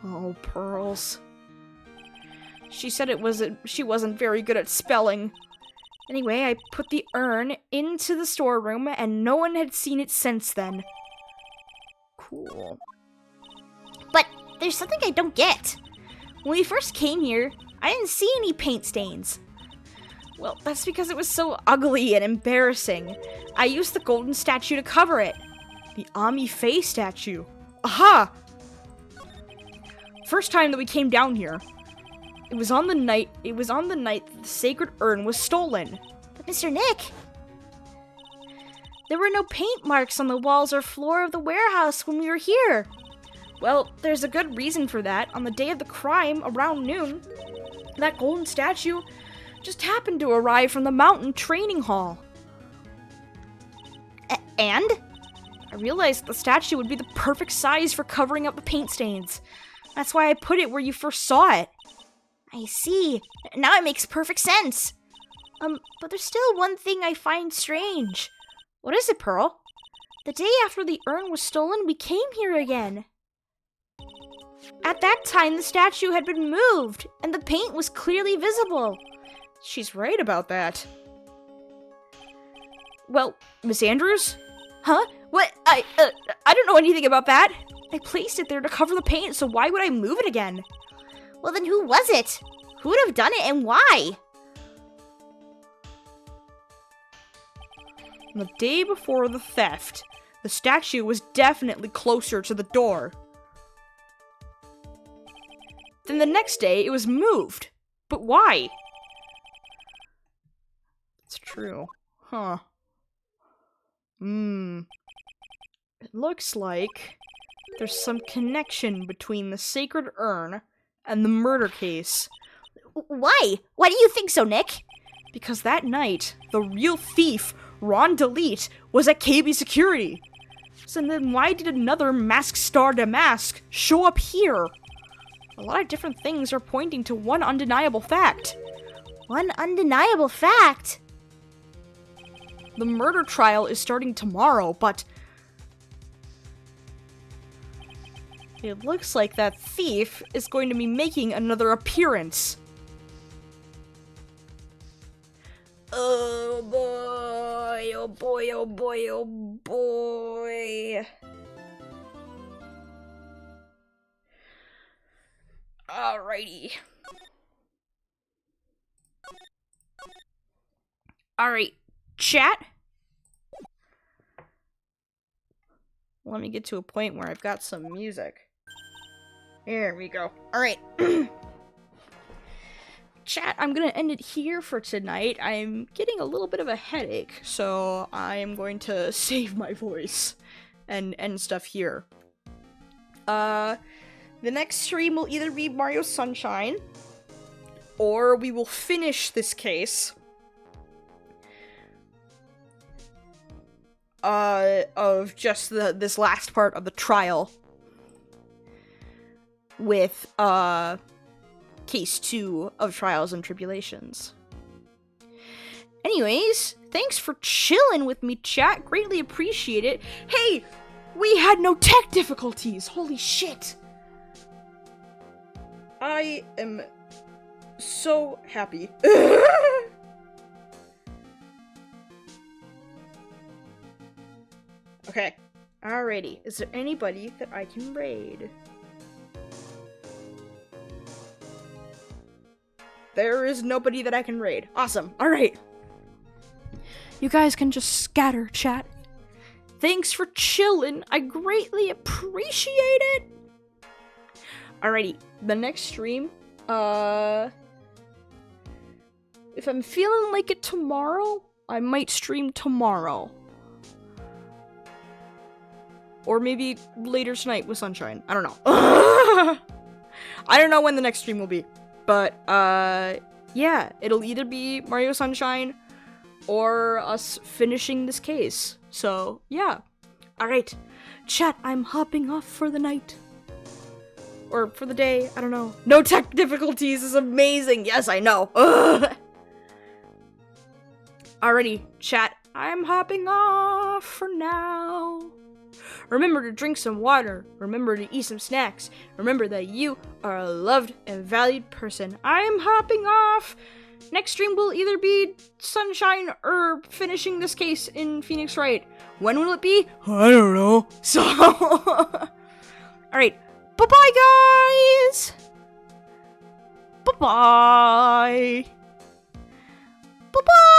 Oh, Pearls. She said she wasn't very good at spelling. Anyway, I put the urn into the storeroom, and no one had seen it since then. Cool. But there's something I don't get. When we first came here, I didn't see any paint stains. Well, that's because it was so ugly and embarrassing. I used the golden statue to cover it. The Ami Faye statue. Aha! First time that we came down here, it was on the night that the Sacred Urn was stolen. But Mr. Nick, there were no paint marks on the walls or floor of the warehouse when we were here. Well, there's a good reason for that. On the day of the crime, around noon, that golden statue just happened to arrive from the mountain training hall. And? I realized the statue would be the perfect size for covering up the paint stains. That's why I put it where you first saw it. I see. Now it makes perfect sense. But there's still one thing I find strange. What is it, Pearl? The day after the urn was stolen, we came here again. At that time, the statue had been moved, and the paint was clearly visible. She's right about that. Well, Miss Andrews? Huh? What? I don't know anything about that. I placed it there to cover the paint, so why would I move it again? Well, then who was it? Who would have done it and why? On the day before the theft, the statue was definitely closer to the door. Then the next day, it was moved. But why? It's true. Huh. It looks like there's some connection between the Sacred Urn and the murder case. Why? Why do you think so, Nick? Because that night, the real thief, Ron Delete, was at KB Security. So then why did another Mask DeMasque show up here? A lot of different things are pointing to one undeniable fact. One undeniable fact? The murder trial is starting tomorrow, but it looks like that thief is going to be making another appearance. Oh boy, oh boy, oh boy, oh boy. Alrighty. Alright, chat. Let me get to a point where I've got some music. Here we go. Alright. chat, I'm gonna end it here for tonight. I'm getting a little bit of a headache, so I'm going to save my voice and end stuff here. The next stream will either be Mario Sunshine, or we will finish this case of just this last part of the trial with case 2 of Trials and Tribulations. Anyways, thanks for chilling with me, chat. Greatly appreciate it. Hey, we had no tech difficulties. Holy shit. I am so happy. Okay. Alrighty. Is there anybody that I can raid? There is nobody that I can raid. Awesome. Alright. You guys can just scatter, chat. Thanks for chilling. I greatly appreciate it. Alrighty. The next stream, if I'm feeling like it tomorrow, I might stream tomorrow. Or maybe later tonight with Sunshine. I don't know. I don't know when the next stream will be. But, yeah. It'll either be Mario Sunshine or us finishing this case. So, yeah. Alright. Chat, I'm hopping off for the night. Or for the day. I don't know. No tech difficulties is amazing. Yes, I know. Alrighty. Chat, I'm hopping off for now. Remember to drink some water. Remember to eat some snacks. Remember that you are a loved and valued person. I am hopping off. Next stream will either be Sunshine or finishing this case in Phoenix Wright. When will it be? I don't know. So, alright. Bye-bye, guys. Bye-bye. Bye-bye.